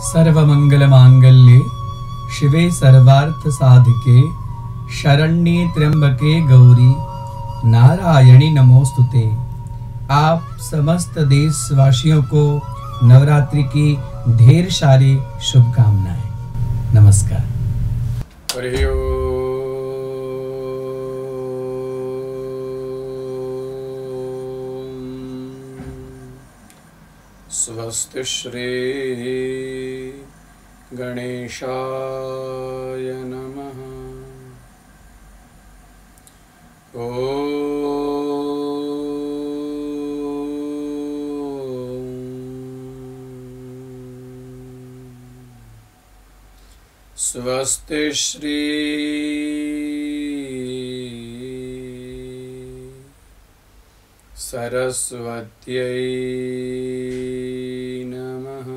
सर्वमंगलमांगल्ये शिवे सर्वार्थसाधिके शरण्ये त्र्यंबके गौरी नारायणी नमोस्तुते। आप समस्त देशवासियों को नवरात्रि की ढेर सारी शुभकामनाएं। नमस्कार। हरि ओम। स्वस्ति श्री गणेशाय नमः। स्वस्ति श्री सरस्वत्यै नमः।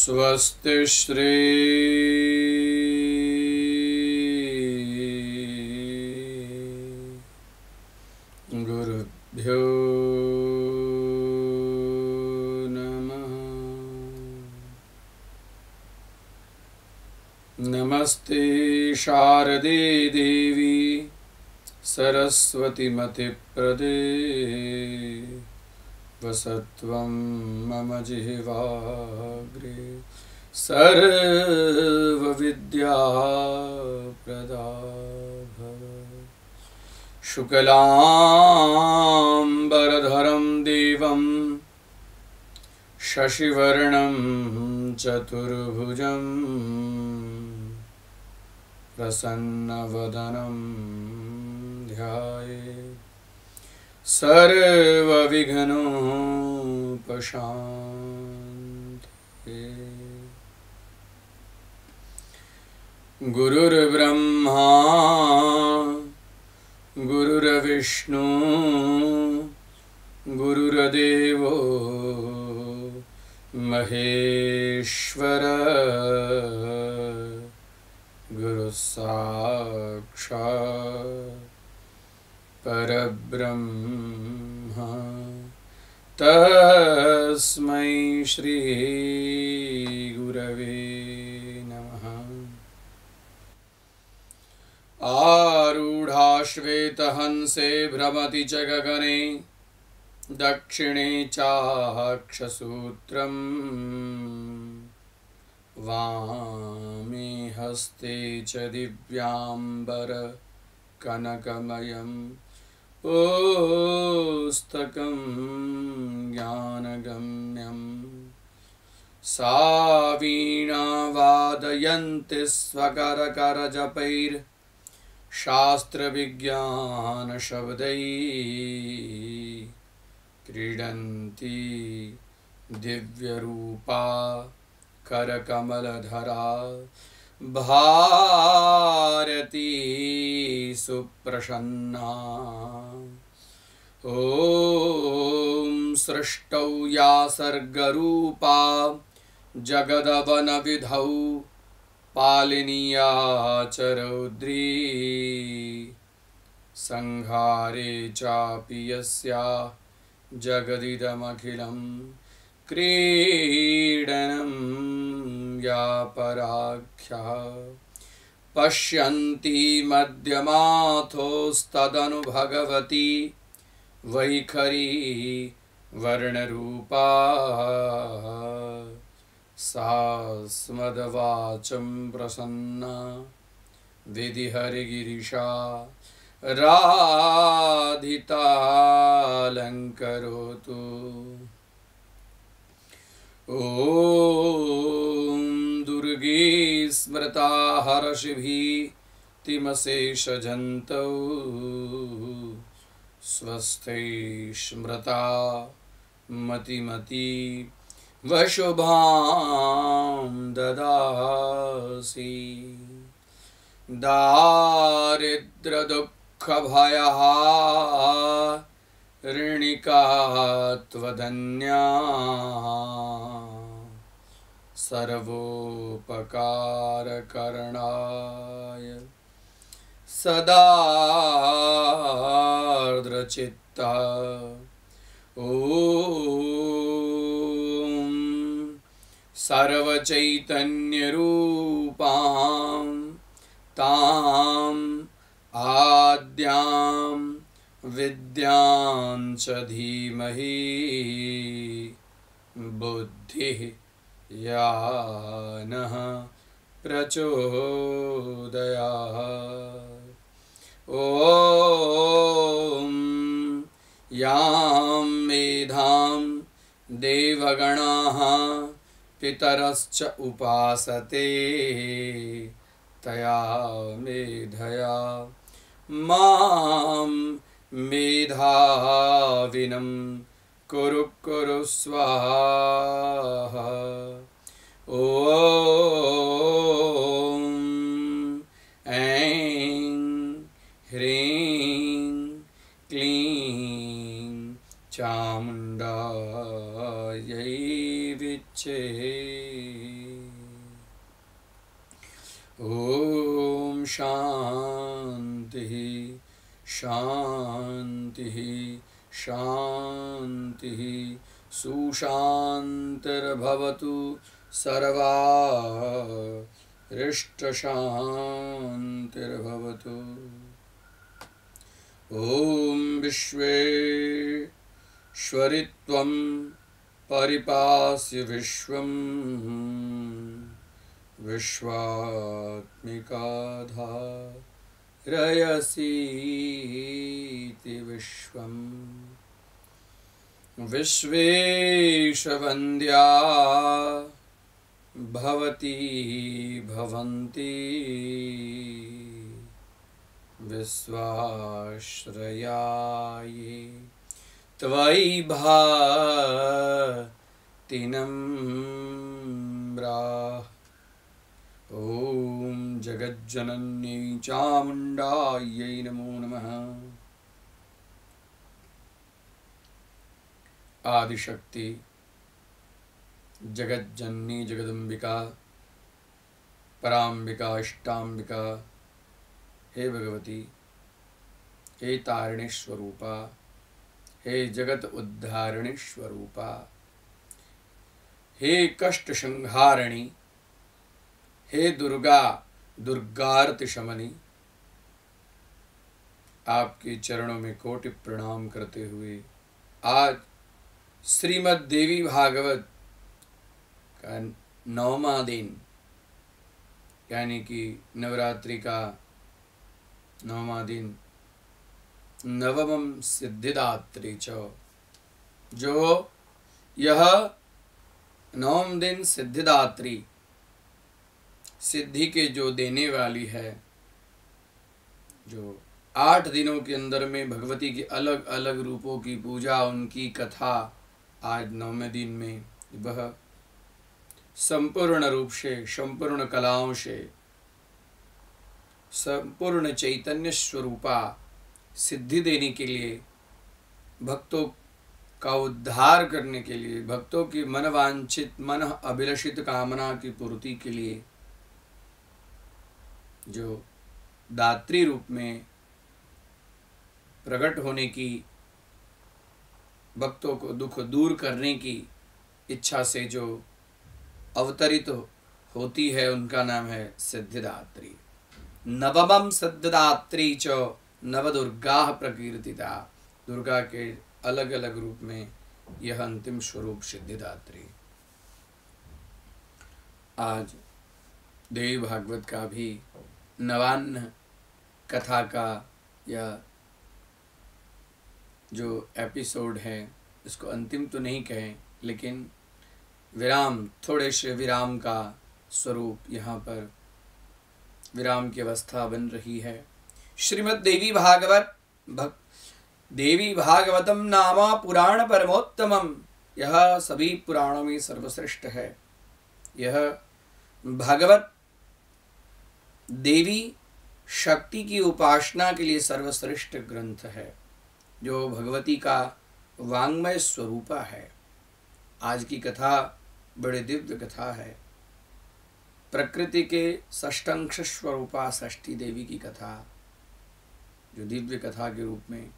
स्वस्ति श्री गुरुभ्यो नमः। नमस्ते शारदे देवी सरस्वती मतिप्रदे वसत्वं मम जिह्वाग्रे सर्वविद्याप्रदा भव। शुक्लांबरधरं देवं शशिवर्णं चतुर्भुजं प्रसन्नवदनं ध्यायेत् सर्वविघ्नोपशान्तये। गुरुर्ब्रह्मा गुरुर्विष्णु गुरुर्देवो महेश्वर गुरुसाक्षात् परब्रह्म तस्मै श्री गुरवे नमः। आरूढ़ा श्वेतहंसे भ्रमति च गगने दक्षिणे चाक्षसूत्रम् वामे हस्ते च दिव्याम्बर कनकमयम् पुस्तकं ज्ञानगम्यम्। सा वीणा वादयन्ति स्वकरकरजपैर् शास्त्रविज्ञानशब्दैः क्रीडन्ती दिव्यरूपा करकमलधरा भारती सुप्रसन्ना। ॐ सृष्टौ या सर्गरूपा जगदवनविधौ पालिनीया च रौद्री संहारे चापि यस्या जगदिदमखिलं क्रीडनं या पराख्या। पश्यन्ति मध्यमाथोस्तदनु भगवती वैखरी वर्णरूपा। सा स्मद्वाचं प्रसन्ना विधिहरिगिरिशा राधितालङ्करोतु। ॐ दुर्गे स्मृता हर्षिभीतिमशेषजन्तौ स्वस्थै स्मृता मतिमती वशुभां ददासि। दारिद्र्यदुःखभयः ऋणिका त्वदन्या सर्वोपकारकरणाय सदार्द्रचित्ता ॐ सर्वचैतन्यरूपां ताम् आद्यां विद्यां च धीमहि बुद्धिः या नः प्रचोदयात् ॐ यां मेधां देवगणाः पितरश्च उपासते तया मेधया मां मेधाविनं कुरु कुरु स्वाहा ॐ ऐं ह्रीं क्लीं चामुण्डायै विच्चे ॐ शान्तिः शान्तिः शान्तिः सुशान्तिर्भवतु सर्वारिष्टशान्तिर्भवतु ॐ विश्वेश्वरित्वं परिपास्य विश्वं विश्वात्मिकाधारयसीति विश्वम् विश्वेशवन्द्या भवती भवन्ति विश्वाश्रयाये त्वयि भाति नम्राः ॐ जगज्जनन्यै चामुण्डायै नमो नमः। आदिशक्ति जगज्जननी जगदम्बिका पराम्बिका इष्टाम्बिका हे भगवती, हे तारिणी स्वरूपा, हे जगत उद्धारिणी स्वरूपा, हे कष्ट संहारिणी, हे दुर्गा दुर्गार्ति शमनी, आपके चरणों में कोटि प्रणाम करते हुए आज श्रीमद् देवी भागवत का 9वां दिन यानी कि नवरात्रि का 9वां दिन नवमं सिद्धिदात्री च, जो यह 9वां दिन सिद्धिदात्री सिद्धि के जो देने वाली है, जो 8 दिनों के अंदर में भगवती के अलग अलग रूपों की पूजा, उनकी कथा आज 9वें दिन में वह संपूर्ण रूप से, संपूर्ण कलाओं से, संपूर्ण चैतन्य स्वरूपा सिद्धि देने के लिए, भक्तों का उद्धार करने के लिए, भक्तों की मनवांछित मन अभिलषित कामना की पूर्ति के लिए जो दात्री रूप में प्रकट होने की, भक्तों को दुख दूर करने की इच्छा से जो अवतरित होती है, उनका नाम है सिद्धिदात्री। नवमं सिद्धिदात्री च नवदुर्गा प्रकीर्तिता, दुर्गा के अलग अलग रूप में यह अंतिम स्वरूप सिद्धिदात्री। आज देवी भागवत का भी नवान्न कथा का यह जो एपिसोड है, इसको अंतिम तो नहीं कहें, लेकिन विराम, थोड़े से विराम का स्वरूप यहाँ पर विराम की अवस्था बन रही है। श्रीमद् देवी भागवत देवी भागवतम नामा पुराण परमोत्तमम, यह सभी पुराणों में सर्वश्रेष्ठ है। यह भागवत देवी शक्ति की उपासना के लिए सर्वश्रेष्ठ ग्रंथ है, जो भगवती का वांग्मय स्वरूपा है। आज की कथा बड़े दिव्य कथा है। प्रकृति के षष्टंश स्वरूपा षष्ठी देवी की कथा, जो दिव्य कथा के रूप में,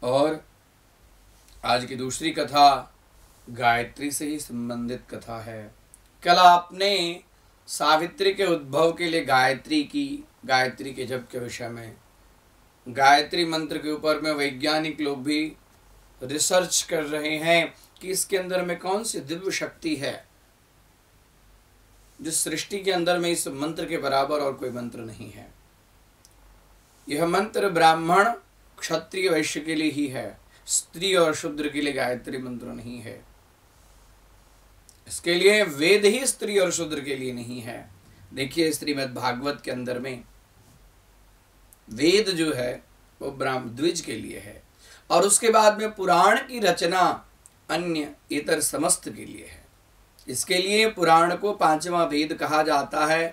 और आज की दूसरी कथा गायत्री से ही संबंधित कथा है। कल आपने सावित्री के उद्भव के लिए गायत्री के जप के विषय में, गायत्री मंत्र के ऊपर में वैज्ञानिक लोग भी रिसर्च कर रहे हैं कि इसके अंदर में कौन सी दिव्य शक्ति है, जिस सृष्टि के अंदर में इस मंत्र के बराबर और कोई मंत्र नहीं है। यह मंत्र ब्राह्मण क्षत्रिय वैश्य के लिए ही है, स्त्री और शूद्र के लिए गायत्री मंत्र नहीं है। इसके लिए वेद ही स्त्री और शूद्र के लिए नहीं है। देखिए श्रीमद् भागवत के अंदर में वेद जो है वो ब्राह्मण द्विज के लिए है, और उसके बाद में पुराण की रचना अन्य इतर समस्त के लिए है। इसके लिए पुराण को पांचवा वेद कहा जाता है।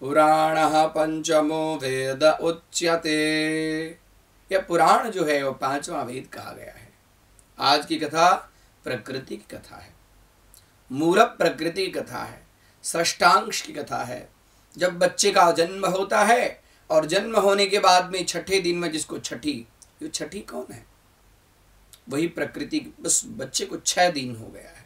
पुराणः पंचमो वेद उच्यते। यह पुराण जो है वो पांचवा वेद कहा गया है। आज की कथा प्रकृति की कथा है, मूल प्रकृति की कथा है, षष्ठांश की कथा है। जब बच्चे का जन्म होता है और जन्म होने के बाद में छठे दिन में जिसको छठी, ये छठी कौन है? वही प्रकृति। बस बच्चे को 6 दिन हो गया है,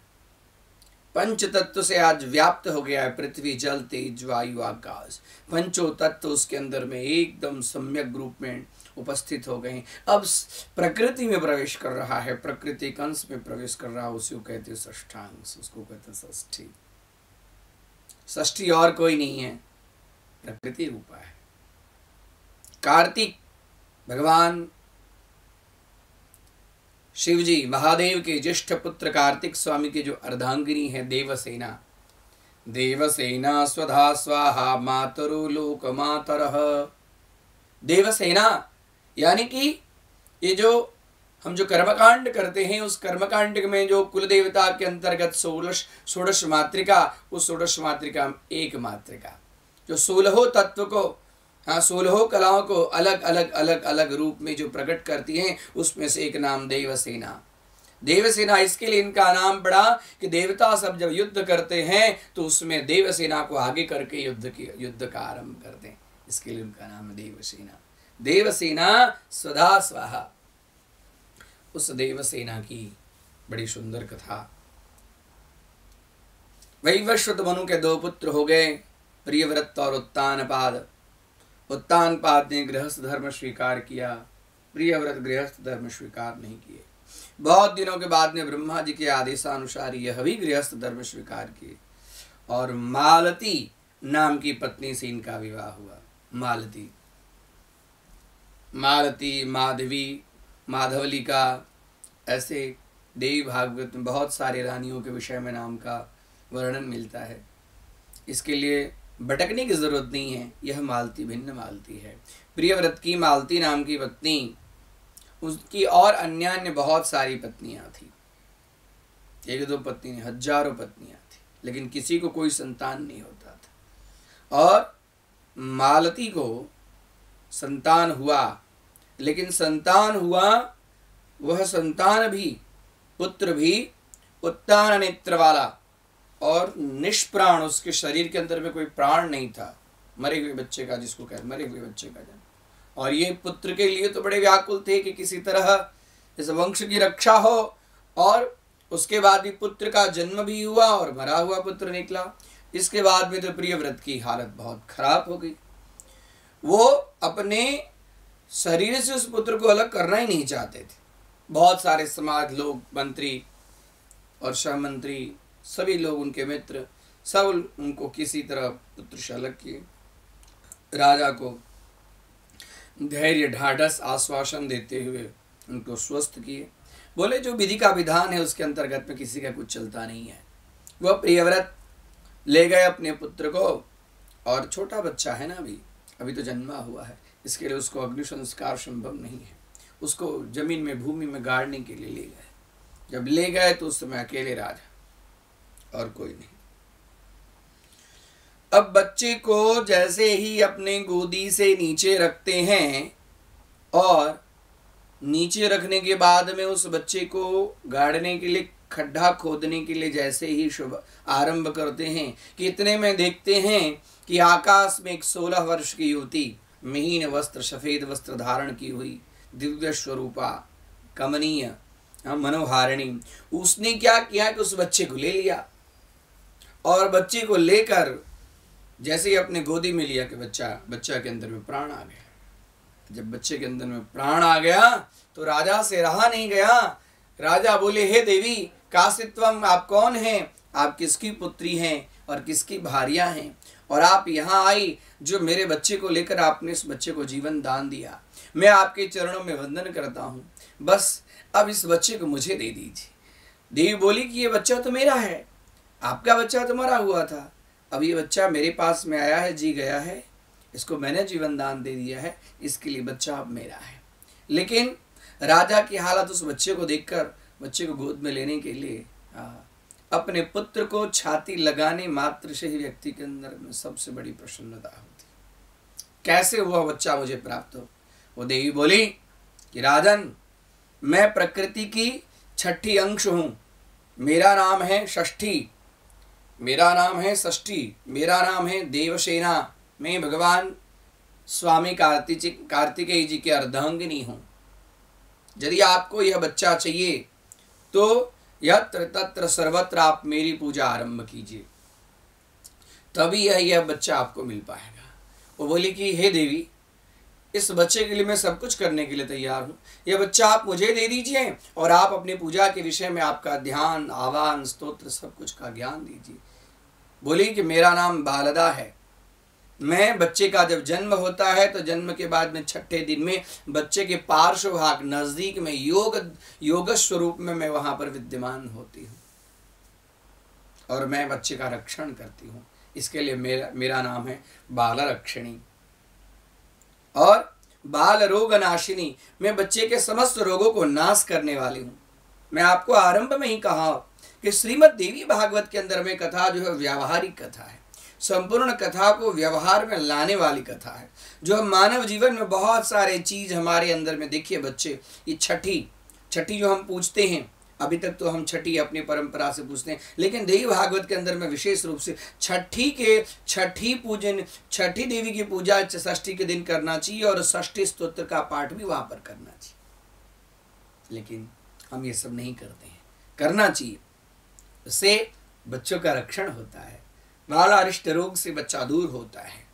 पंच तत्व से आज व्याप्त हो गया है। पृथ्वी, जल, तेज, वायु, आकाश, पंचों तत्व उसके अंदर में एकदम सम्यक रूप में उपस्थित हो गए। अब प्रकृति में प्रवेश कर रहा है, प्रकृति कंस में प्रवेश कर रहा है। उसी को कहते हैं षष्ठांश, उसको कहते हैं षष्ठी। षष्ठी और कोई नहीं है, प्रकृति रूपा है। कार्तिक भगवान शिव जी महादेव के ज्येष्ठ पुत्र कार्तिक स्वामी के जो अर्धांगिनी है देवसेना, देवसेना स्वधा स्वाहा मातरो लोक मातरः। देवसेना यानी कि ये जो हम जो कर्मकांड करते हैं, उस कर्मकांड में जो कुल देवता के अंतर्गत 16 मातृका, उस 16 मातृका एक मातृका जो 16 तत्व को, हाँ 16 कलाओं को अलग अलग अलग अलग रूप में जो प्रकट करती हैं, उसमें से एक नाम देवसेना। देवसेना इसके लिए इनका नाम पड़ा कि देवता सब जब युद्ध करते हैं तो उसमें देवसेना को आगे करके युद्ध का आरंभ करते हैं, इसके लिए उनका नाम है देवसेना। देवसेना स्वधा स्वाहा। उस देवसेना की बड़ी सुंदर कथा। वैवस्वत मनु के 2 पुत्र हो गए, प्रियव्रत और उत्तानपाद। उत्तानपाद ने गृहस्थ धर्म स्वीकार किया, प्रियव्रत गृहस्थ धर्म स्वीकार नहीं किए। बहुत दिनों के बाद में ब्रह्मा जी के आदेशानुसार यह भी गृहस्थ धर्म स्वीकार किए, और मालती नाम की पत्नी से इनका विवाह हुआ। मालती, माधवी, माधवलिका, ऐसे देवी भागवत में बहुत सारे रानियों के विषय में नाम का वर्णन मिलता है। इसके लिए भटकने की जरूरत नहीं है, यह मालती भिन्न मालती है। प्रियव्रत की मालती नाम की पत्नी, उसकी और अन्य बहुत सारी पत्नियां थी। 1-2 पत्नी नहीं, हजारों पत्नियां थी, लेकिन किसी को कोई संतान नहीं होता था। और मालती को संतान हुआ, लेकिन संतान हुआ वह संतान भी, पुत्र भी उत्तान नेत्र वाला और निष्प्राण, उसके शरीर के अंदर में कोई प्राण नहीं था, मरे हुए बच्चे का, जिसको कहते मरे हुए बच्चे का जन्म। और ये पुत्र के लिए तो बड़े व्याकुल थे कि किसी तरह इस वंश की रक्षा हो, और उसके बाद भी पुत्र का जन्म भी हुआ और मरा हुआ पुत्र निकला। इसके बाद में तो प्रियव्रत की हालत बहुत खराब हो गई। वो अपने शरीर से उस पुत्र को अलग करना ही नहीं चाहते थे। बहुत सारे समाज लोग, मंत्री और सहमंत्री, सभी लोग उनके मित्र, सब उनको किसी तरह पुत्र से अलग किए। राजा को धैर्य, ढाढ़स, आश्वासन देते हुए उनको स्वस्थ किए। बोले जो विधि का विधान है उसके अंतर्गत में किसी का कुछ चलता नहीं है। वह प्रियव्रत ले गए अपने पुत्र को, और छोटा बच्चा है ना, अभी तो जन्मा हुआ है, इसके लिए उसको अग्नि संस्कार संभव नहीं है। उसको जमीन में, भूमि में गाड़ने के लिए ले गए। जब ले गए तो उस समय अकेले राजा और कोई नहीं। अब बच्चे को जैसे ही अपने गोदी से नीचे रखते हैं, और नीचे रखने के बाद में उस बच्चे को गाड़ने के लिए खड्डा खोदने के लिए जैसे ही शुभ आरंभ करते हैं कि इतने में देखते हैं कि आकाश में एक 16 वर्ष की युवती महीन वस्त्र सफेद वस्त्र धारण की हुई दिव्य स्वरूपा कमनीय मनोहारिणी, उसने क्या किया कि उस बच्चे को ले लिया और बच्चे को लेकर जैसे ही अपने गोदी में लिया कि बच्चा के अंदर में प्राण आ गया। जब बच्चे के अंदर में प्राण आ गया तो राजा से रहा नहीं गया। राजा बोले, हे देवी कासित्वम, आप कौन हैं, आप किसकी पुत्री हैं और किसकी भारिया हैं, और आप यहाँ आई जो मेरे बच्चे को लेकर आपने इस बच्चे को जीवन दान दिया। मैं आपके चरणों में वंदन करता हूँ, बस अब इस बच्चे को मुझे दे दीजिए। देवी बोली कि ये बच्चा तो मेरा है, आपका बच्चा तो मरा हुआ था, अब ये बच्चा मेरे पास में आया है, जी गया है, इसको मैंने जीवन दान दे दिया है, इसके लिए बच्चा अब मेरा है। लेकिन राजा की हालत उस बच्चे को देखकर बच्चे को गोद में लेने के लिए अपने पुत्र को छाती लगाने मात्र से ही व्यक्ति के अंदर में सबसे बड़ी प्रसन्नता होती। कैसे हुआ बच्चा मुझे प्राप्त हो? वो देवी बोली कि राजन, मैं प्रकृति की छठी अंश हूं, मेरा नाम है षष्ठी, मेरा नाम है षष्ठी, मेरा नाम है देवसेना, मैं भगवान स्वामी कार्तिकेय जी के अर्धांगिनी हूं। यदि आपको यह बच्चा चाहिए तो यत्र तत्र सर्वत्र आप मेरी पूजा आरंभ कीजिए, तभी यह बच्चा आपको मिल पाएगा। वो बोली कि हे देवी, इस बच्चे के लिए मैं सब कुछ करने के लिए तैयार हूँ, यह बच्चा आप मुझे दे दीजिए और आप अपनी पूजा के विषय में आपका ध्यान आवाहन स्तोत्र सब कुछ का ज्ञान दीजिए। बोली कि मेरा नाम बालदा है, मैं बच्चे का जब जन्म होता है तो जन्म के बाद में छठे दिन में बच्चे के पार्श्व भाग नजदीक में योग स्वरूप में मैं वहां पर विद्यमान होती हूँ और मैं बच्चे का रक्षण करती हूँ। इसके लिए मेरा नाम है बाल रक्षिणी और बाल रोग नाशिनी, मैं बच्चे के समस्त रोगों को नाश करने वाली हूँ। मैं आपको आरंभ में ही कहा कि श्रीमद् देवी भागवत के अंदर में कथा जो है व्यावहारिक कथा है, संपूर्ण कथा को व्यवहार में लाने वाली कथा है। जो मानव जीवन में बहुत सारे चीज हमारे अंदर में, देखिए बच्चे, ये छठी जो हम पूछते हैं, अभी तक तो हम छठी अपनी परंपरा से पूछते हैं, लेकिन देवी भागवत के अंदर में विशेष रूप से छठी पूजन, छठी देवी की पूजा षष्ठी के दिन करना चाहिए और षष्ठी स्तोत्र का पाठ भी वहां पर करना चाहिए, लेकिन हम ये सब नहीं करते हैं। करना चाहिए, इससे बच्चों का रक्षण होता है, बाल अरिष्ट रोग से बच्चा दूर होता है।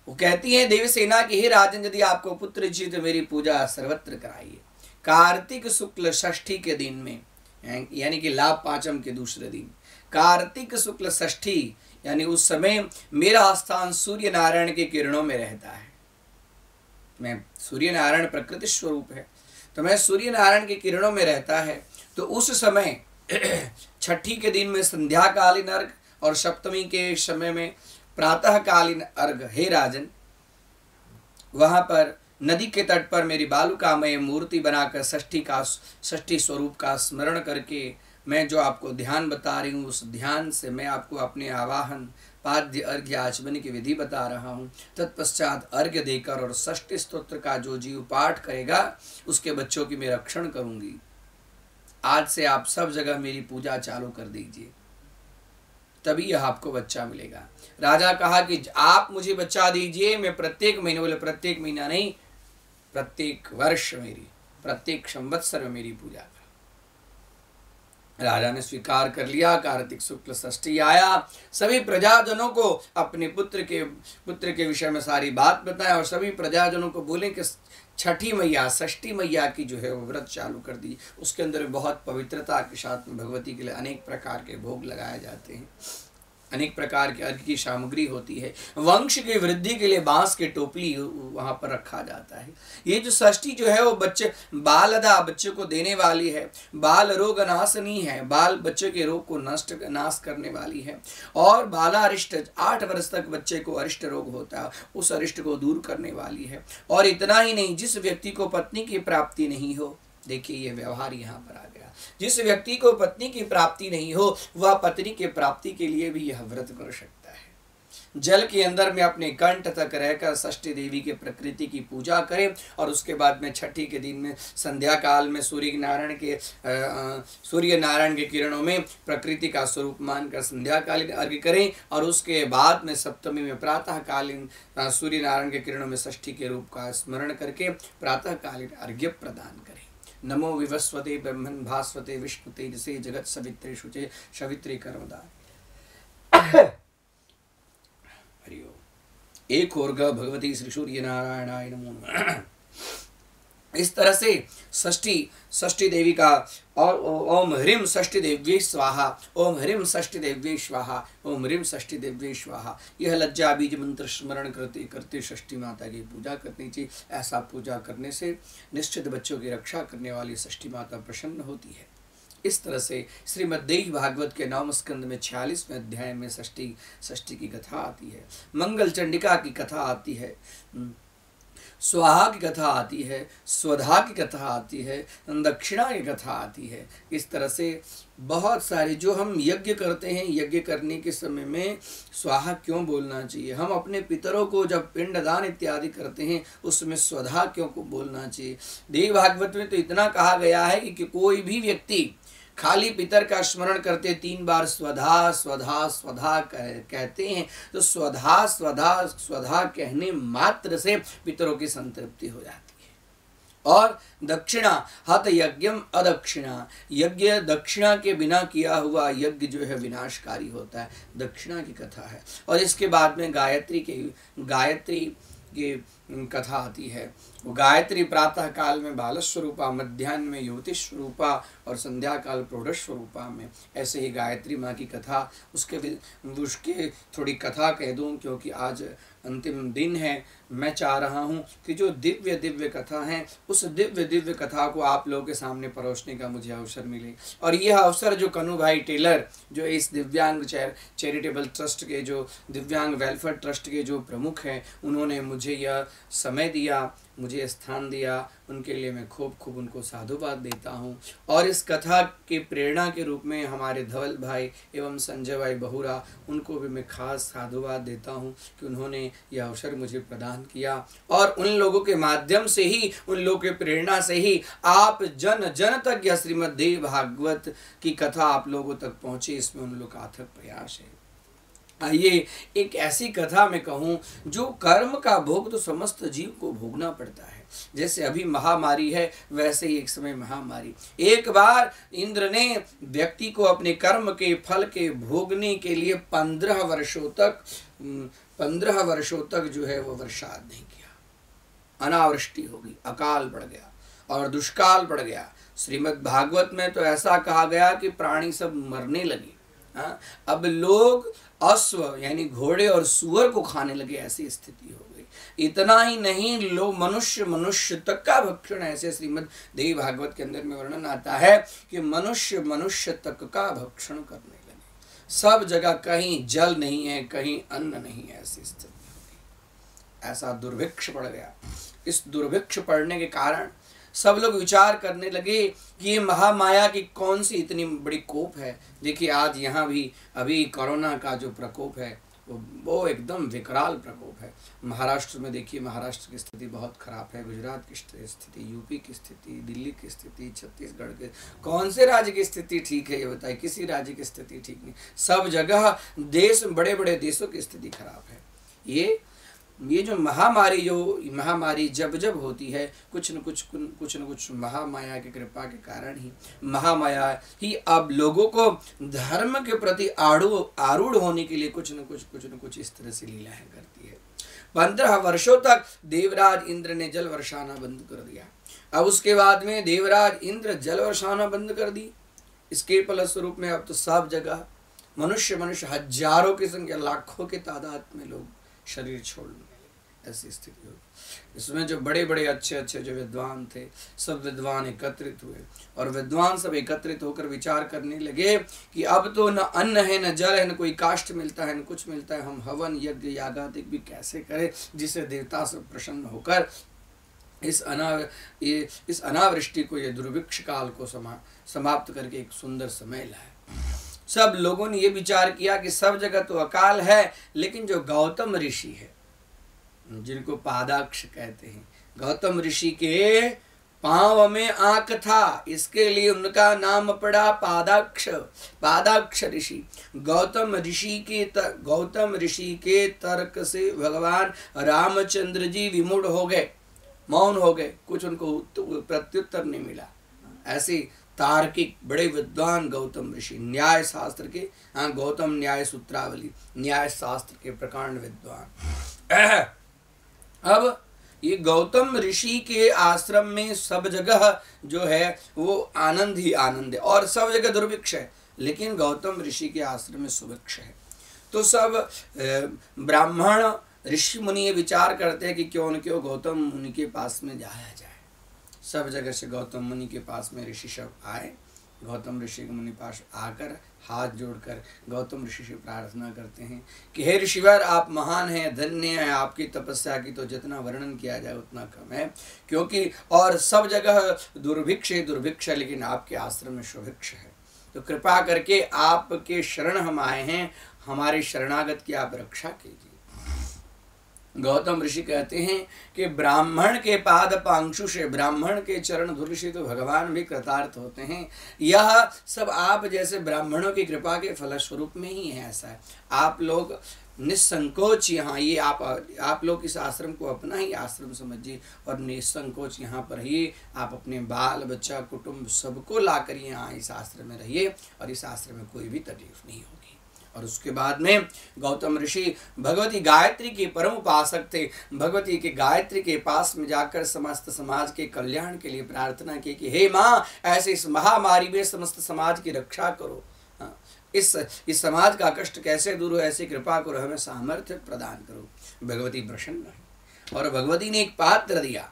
वो कहती है देवसेना की, हे राजन, यदि आपको पुत्र चाहिए तो मेरी पूजा सर्वत्र कराइए। कार्तिक शुक्ल षष्ठी के दिन में, यानी कि लाभ पांचम के दूसरे दिन, कार्तिक शुक्ल षष्ठी, यानी उस समय मेरा स्थान सूर्य नारायण के किरणों में रहता है। मैं सूर्य नारायण प्रकृति स्वरूप है, तो मैं सूर्य नारायण के किरणों में रहता है। तो उस समय छठी के दिन में संध्याकालीन अर्घ और सप्तमी के समय में प्रातःकालीन अर्घ। हे राजन, वहां पर नदी के तट पर मेरी बालुकामय मूर्ति बनाकर षष्ठी स्वरूप का स्मरण करके मैं जो आपको ध्यान बता रही हूँ, उस ध्यान से मैं आपको अपने आवाहन पाद्य अर्घ्य आचमन की विधि बता रहा हूँ। तत्पश्चात अर्घ्य देकर और षष्ठी स्तोत्र का जो जीव पाठ करेगा उसके बच्चों की मैं रक्षण करूंगी। आज से आप सब जगह मेरी पूजा चालू कर दीजिए, तभी यह आपको बच्चा मिलेगा। राजा कहा कि आप मुझे बच्चा दीजिए, मैं प्रत्येक महीने, बोले प्रत्येक महीना नहीं, प्रत्येक वर्ष मेरी, प्रत्येक संवत्सर में मेरी पूजा करो। राजा ने स्वीकार कर लिया। कार्तिक शुक्ल षष्ठी आया, सभी प्रजाजनों को अपने पुत्र के विषय में सारी बात बताया और सभी प्रजाजनों को बोले कि छठी मैया, षष्ठी मैया की जो है वो व्रत चालू कर दी। उसके अंदर बहुत पवित्रता के साथ में भगवती के लिए अनेक प्रकार के भोग लगाए जाते हैं, अनेक प्रकार के अर्घ की सामग्री होती है। वंश की वृद्धि के लिए बांस के टोपली वहां पर रखा जाता है। ये जो षष्ठी जो है वो बच्चे बालदा, बच्चे को देने वाली है, बाल रोग नाशनी है, बाल बच्चे के रोग को नाश करने वाली है, और बाला अरिष्ट, 8 वर्ष तक बच्चे को अरिष्ट रोग होता है, उस अरिष्ट को दूर करने वाली है। और इतना ही नहीं, जिस व्यक्ति को पत्नी की प्राप्ति नहीं हो, देखिए ये व्यवहार यहाँ पर आ गया, जिस व्यक्ति को पत्नी की प्राप्ति नहीं हो वह पत्नी की प्राप्ति के लिए भी यह व्रत कर सकता है। जल के अंदर में अपने कंठ तक रहकर षष्ठी देवी के प्रकृति की पूजा करें और उसके बाद में छठी के दिन में संध्या काल में सूर्य नारायण के किरणों में प्रकृति का स्वरूप मानकर संध्या कालीन अर्घ्य करें और उसके बाद में सप्तमी में प्रातः कालीन सूर्य नारायण के किरणों में षष्ठी के रूप का स्मरण करके प्रातः कालीन अर्घ्य प्रदान करें। नमो विवस्वते ब्रह्मन् भास्वते विष्णु तेजसे जगत सवित्रे शुचे सवित्रे कर्मदा। एक और भगवती श्री सूर्य नारायणाय नमो नमः। इस तरह से षष्ठी देवी का और ओम ह्रीम षष्ठी देव्ये स्वाहा, ओम ह्रीम षष्ठी देव्ये स्वाहा, ओम ह्रीम षष्ठी देव्ये स्वाहा, यह लज्जा बीज मंत्र स्मरण करते करते षष्ठी माता की पूजा करनी चाहिए। ऐसा पूजा करने से निश्चित बच्चों की रक्षा करने वाली षष्ठी माता प्रसन्न होती है। इस तरह से श्रीमद्देवी भागवत के 9वें स्कंद में 46वें अध्याय में षष्ठी की कथा आती है, मंगल चंडिका की कथा आती है, स्वाहा की कथा आती है, स्वधा की कथा आती है, दक्षिणा की कथा आती है। इस तरह से बहुत सारे जो हम यज्ञ करते हैं, यज्ञ करने के समय में स्वाहा क्यों बोलना चाहिए, हम अपने पितरों को जब पिंडदान इत्यादि करते हैं उसमें स्वधा क्यों को बोलना चाहिए। देवी भागवत में तो इतना कहा गया है कि कोई भी व्यक्ति खाली पितर का स्मरण करते 3 बार स्वधा स्वधा स्वधा कहते हैं तो स्वधा स्वधा स्वधा कहने मात्र से पितरों की संतृप्ति हो जाती है। और दक्षिणा हत यज्ञम अदक्षिणा, यज्ञ दक्षिणा के बिना किया हुआ यज्ञ जो है विनाशकारी होता है, दक्षिणा की कथा है। और इसके बाद में गायत्री की कथा आती है। वो गायत्री प्रातः काल में बाल स्वरूपा, मध्याह्न में युवती स्वरूपा और संध्या काल प्रौढ़ स्वरूपा में। ऐसे ही गायत्री माँ की कथा, उसके थोड़ी कथा कह दूं क्योंकि आज अंतिम दिन है। मैं चाह रहा हूँ कि जो दिव्य दिव्य कथा है उस दिव्य दिव्य कथा को आप लोगों के सामने परोसने का मुझे अवसर मिले। और यह अवसर जो कन्हू भाई टेलर जो इस दिव्यांग चैरिटेबल ट्रस्ट के, जो दिव्यांग वेलफेयर ट्रस्ट के जो प्रमुख हैं, उन्होंने मुझे यह समय दिया, मुझे स्थान दिया, उनके लिए मैं खूब उनको साधुवाद देता हूँ। और इस कथा के प्रेरणा के रूप में हमारे धवल भाई एवं संजय भाई बहुरा, उनको भी मैं खास साधुवाद देता हूँ कि उन्होंने यह अवसर मुझे प्रदान किया। और उन लोगों के माध्यम से ही, उन लोगों के प्रेरणा से ही आप जन जन तक यह श्रीमद्देवी भागवत की कथा आप लोगों तक पहुँचे, इसमें उन लोगों का अथक प्रयास है। आइए एक ऐसी कथा में कहूँ जो कर्म का भोग तो समस्त जीव को भोगना पड़ता है। जैसे अभी महामारी है वैसे ही एक समय महामारी। एक बार इंद्र ने व्यक्ति को अपने कर्म के फल के भोगने के लिए 15 वर्षों तक जो है वो वर्षाद नहीं किया। अनावृष्टि हो गई, अकाल पड़ गया और दुष्काल पड़ गया। श्रीमद् भागवत में तो ऐसा कहा गया कि प्राणी सब मरने लगे। अब लोग अश्व यानी घोड़े और सुअर को खाने लगे, ऐसी स्थिति हो गई। इतना ही नहीं, लोग मनुष्य तक का भक्षण, ऐसे श्रीमद्देवी भागवत के अंदर में वर्णन आता है कि मनुष्य तक का भक्षण करने लगे। सब जगह कहीं जल नहीं है, कहीं अन्न नहीं है, ऐसी स्थिति हो गई। ऐसा दुर्भिक्ष पड़ गया। इस दुर्भिक्ष पड़ने के कारण सब लोग विचार करने लगे कि ये महामाया की कौन सी इतनी बड़ी कोप है। देखिए आज यहाँ भी अभी कोरोना का जो प्रकोप है वो एकदम विकराल प्रकोप है। महाराष्ट्र में देखिए, महाराष्ट्र की स्थिति बहुत खराब है, गुजरात की स्थिति, यूपी की स्थिति, दिल्ली की स्थिति, छत्तीसगढ़ के, कौन से राज्य की स्थिति ठीक है ये बताइए? किसी राज्य की स्थिति ठीक नहीं। सब जगह देश, बड़े बड़े देशों की स्थिति खराब है। ये जो महामारी जब होती है कुछ न कुछ महामाया की कृपा के कारण ही, महामाया ही अब लोगों को धर्म के प्रति आरूढ़ होने के लिए कुछ न कुछ इस तरह से लीलाएं करती है। 15 वर्षों तक देवराज इंद्र ने जल वर्षाना बंद कर दिया। अब उसके बाद में देवराज इंद्र जल वर्षाना बंद कर दी। इसके फलस्वरूप में अब तो सब जगह मनुष्य हजारों की संख्या, लाखों के तादाद में लोग शरीर छोड़ने लगे, ऐसी स्थिति हो। इसमें जो बड़े बड़े अच्छे जो विद्वान थे, सब विद्वान एकत्रित हुए और विद्वान सब एकत्रित होकर विचार करने लगे कि अब तो न अन्न है, न जल है, न कोई काष्ठ मिलता है, न कुछ मिलता है। हम हवन यज्ञ यागादिक भी कैसे करें जिससे देवता से प्रसन्न होकर इस अनावृष्टि को, ये दुर्भिक्ष काल को समाप्त करके एक सुंदर समय लाए। सब लोगों ने ये विचार किया कि सब जगह तो अकाल है, लेकिन जो गौतम ऋषि है, जिनको पादाक्ष कहते हैं, गौतम ऋषि के पांव में आंख था, इसके लिए उनका नाम पड़ा पादाक्ष, पादाक्ष ऋषि। गौतम ऋषि के तर्क से भगवान रामचंद्र जी विमूढ़ हो गए, मौन हो गए, कुछ उनको प्रत्युत्तर नहीं मिला। ऐसे तार्किक बड़े विद्वान गौतम ऋषि, न्याय शास्त्र के, गौतम न्याय सूत्रावली, न्याय शास्त्र के प्रकांड विद्वान। अब ये गौतम ऋषि के आश्रम में सब जगह जो है वो आनंद ही आनंद है, और सब जगह दुर्भिक्ष है, लेकिन गौतम ऋषि के आश्रम में सुभिक्ष है। तो सब ब्राह्मण ऋषि मुनि ये विचार करते हैं कि क्यों न क्यों गौतम मुनि के पास में जाया जाए। सब जगह से गौतम मुनि के पास में ऋषि सब आए। गौतम ऋषि के मुनि पास आकर हाथ जोड़कर गौतम ऋषि से प्रार्थना करते हैं कि हे ऋषिवर, आप महान हैं, धन्य हैं, आपकी तपस्या की तो जितना वर्णन किया जाए उतना कम है, क्योंकि और सब जगह दुर्भिक्ष है, लेकिन आपके आश्रम में सुभिक्ष है। तो कृपा करके आपके शरण हम आए हैं, हमारे शरणागत की आप रक्षा कीजिए। गौतम ऋषि कहते हैं कि ब्राह्मण के पाद पांशु से, ब्राह्मण के चरण धूल से तो भगवान भी कृतार्थ होते हैं। यह सब आप जैसे ब्राह्मणों की कृपा के फलस्वरूप में ही है। ऐसा है, आप लोग निसंकोच यहाँ, ये आप लोग इस आश्रम को अपना ही आश्रम समझिए और निसंकोच यहाँ पर रहिए। आप अपने बाल बच्चा कुटुंब सबको लाकर यहाँ इस आश्रम में रहिए, और इस आश्रम में कोई भी तकलीफ नहीं होगी। और उसके बाद में गौतम ऋषि भगवती गायत्री के परम उपासक थे। भगवती के गायत्री के पास में जाकर समस्त समाज के कल्याण के लिए प्रार्थना की कि हे माँ, ऐसे इस महामारी में समस्त समाज की रक्षा करो, इस समाज का कष्ट कैसे दूर हो, ऐसी कृपा करो, हमें सामर्थ्य प्रदान करो। भगवती प्रसन्न है और भगवती ने एक पात्र दिया।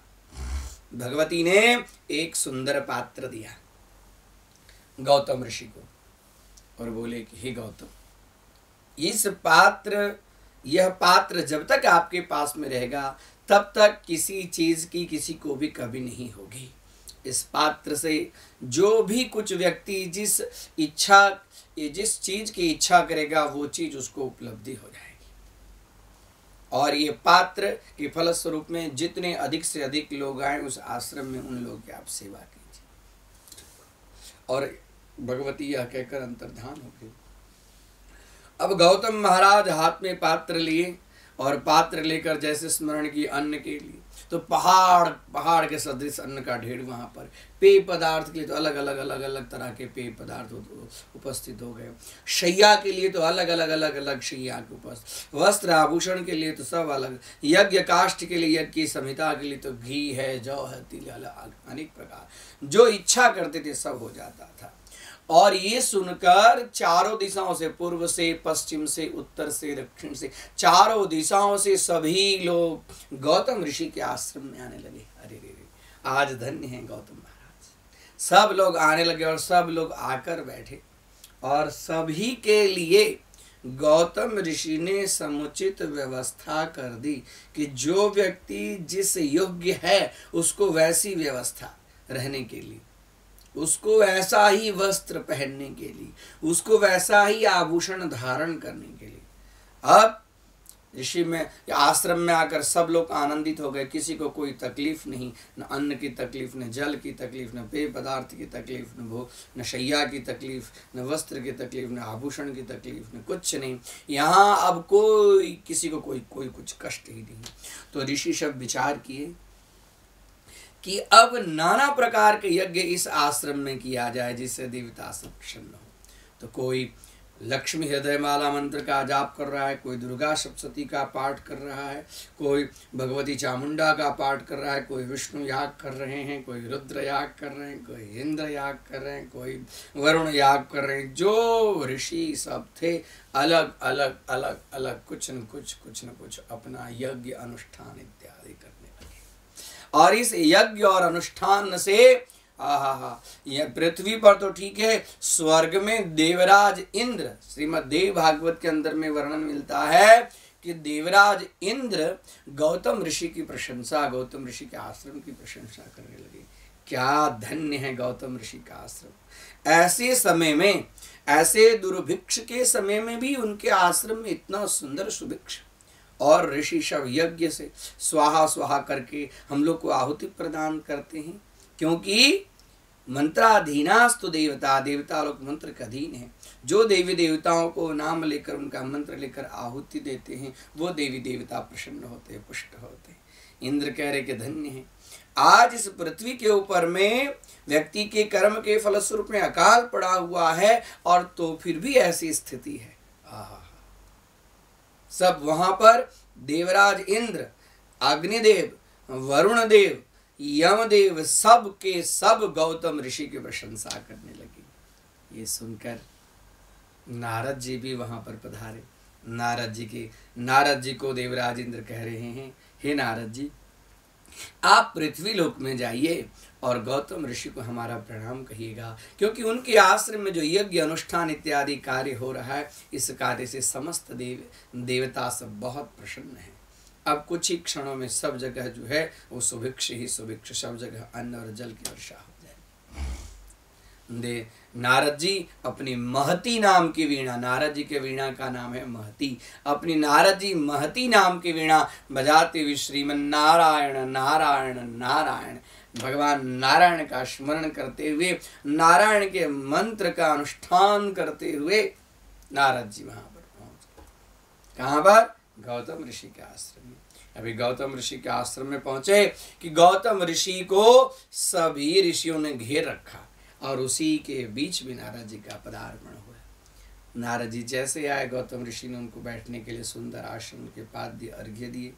भगवती ने एक सुंदर पात्र दिया गौतम ऋषि को और बोले कि हे गौतम, यह पात्र जब तक आपके पास में रहेगा तब तक किसी चीज की किसी को भी कभी नहीं होगी। इस पात्र से जो भी कुछ व्यक्ति जिस चीज की इच्छा करेगा वो चीज उसको उपलब्धि हो जाएगी। और ये पात्र के फलस्वरूप में जितने अधिक से अधिक लोग आए उस आश्रम में, उन लोगों की आप सेवा कीजिए। और भगवती यह कहकर अंतर्धान हो गई। अब गौतम महाराज हाथ में पात्र लिए और पात्र लेकर जैसे स्मरण की अन्न के लिए, तो पहाड़ के सदृश अन्न का ढेर वहाँ पर। पेय पदार्थ के लिए तो अलग अलग तरह के पेय पदार्थ उपस्थित हो गए। शैया के लिए तो अलग शैया के उपस्थित। वस्त्र आभूषण के लिए तो सब अलग। यज्ञ काष्ठ के लिए, यज्ञ की संहिता के लिए तो घी है, जौ है, तिल, अनेक प्रकार जो इच्छा करते थे सब हो जाता था। और ये सुनकर चारों दिशाओं से, पूर्व से, पश्चिम से, उत्तर से, दक्षिण से, चारों दिशाओं से सभी लोग गौतम ऋषि के आश्रम में आने लगे। अरे रे, आज धन्य है गौतम महाराज। सब लोग आने लगे और सब लोग आकर बैठे और सभी के लिए गौतम ऋषि ने समुचित व्यवस्था कर दी कि जो व्यक्ति जिस योग्य है उसको वैसी व्यवस्था रहने के लिए, उसको वैसा ही वस्त्र पहनने के लिए, उसको वैसा ही आभूषण धारण करने के लिए। अब ऋषि में आश्रम में आकर सब लोग आनंदित हो गए। किसी को कोई तकलीफ नहीं, न अन्न की तकलीफ, न जल की तकलीफ, न पेय पदार्थ की तकलीफ, न शैया की तकलीफ, न वस्त्र की तकलीफ, न आभूषण की तकलीफ, न कुछ नहीं। यहाँ अब कोई किसी को कोई कुछ कष्ट ही नहीं। तो ऋषि सब विचार किए कि अब नाना प्रकार के यज्ञ इस आश्रम में किया जाए जिससे देवता सब प्रसन्न हो। तो कोई लक्ष्मी हृदय माला मंत्र का जाप कर रहा है, कोई दुर्गा सप्तशती का पाठ कर रहा है, कोई भगवती चामुंडा का पाठ कर रहा है, कोई विष्णु याग कर रहे हैं, कोई रुद्र याग कर रहे हैं, कोई इंद्र याग कर रहे हैं, कोई वरुण याग कर रहे हैं। जो ऋषि सब थे अलग अलग कुछ न कुछ अपना यज्ञ अनुष्ठान इत्यादि करने लगे। और इस यज्ञ और अनुष्ठान से यह पृथ्वी पर तो ठीक है, स्वर्ग में देवराज इंद्र, श्रीमद् देव भागवत के अंदर में वर्णन मिलता है कि देवराज इंद्र गौतम ऋषि की प्रशंसा, गौतम ऋषि के आश्रम की प्रशंसा करने लगे। क्या धन्य है गौतम ऋषि का आश्रम। ऐसे समय में ऐसे दुर्भिक्ष के समय में भी उनके आश्रम में इतना सुंदर सुभिक्ष, और ऋषि सब यज्ञ से स्वाहा स्वाहा करके हम लोग को आहुति प्रदान करते हैं, क्योंकि मंत्राधीनास्तु देवता, देवता लोग मंत्र के अधीन है। जो देवी देवताओं को नाम लेकर, उनका मंत्र लेकर आहुति देते हैं, वो देवी देवता प्रसन्न होते हैं, पुष्ट होते हैं। इंद्र कह रहे कि धन्य है, आज इस पृथ्वी के ऊपर में व्यक्ति के कर्म के फलस्वरूप में अकाल पड़ा हुआ है, और तो फिर भी ऐसी स्थिति है। सब वहां पर देवराज इंद्र, अग्निदेव, वरुण देव, यमदेव, सब के सब गौतम ऋषि की प्रशंसा करने लगे। ये सुनकर नारद जी भी वहां पर पधारे। नारद जी को देवराज इंद्र कह रहे हैं, हे नारद जी, आप पृथ्वी लोक में जाइए और गौतम ऋषि को हमारा प्रणाम कहिएगा, क्योंकि उनके आश्रम में जो यज्ञ अनुष्ठान इत्यादि कार्य हो रहा है, इस कार्य से समस्त देवता सब बहुत प्रसन्न है। अब कुछ ही क्षणों में सब जगह जो है वो सुभिक्ष ही सुभिक्ष, सब जगह अन्न और जल की वर्षा हो जाए। नारद जी अपनी महती नाम की वीणा, नारद जी के वीणा का नाम है महती, अपनी नारद जी महती नाम की वीणा बजाते हुए श्रीमन नारायण नारायण नारायण, भगवान नारायण का स्मरण करते हुए, नारायण के मंत्र का अनुष्ठान करते हुए नारद जी वहां पर पहुंच गए। कहां पर? गौतम ऋषि के आश्रम में। अभी गौतम ऋषि के आश्रम में पहुंचे कि गौतम ऋषि को सभी ऋषियों ने घेर रखा, और उसी के बीच में नारद जी का पदार्पण हुआ। नारद जी जैसे आए, गौतम ऋषि ने उनको बैठने के लिए सुंदर आश्रम के पास दिए, अर्घ्य दिए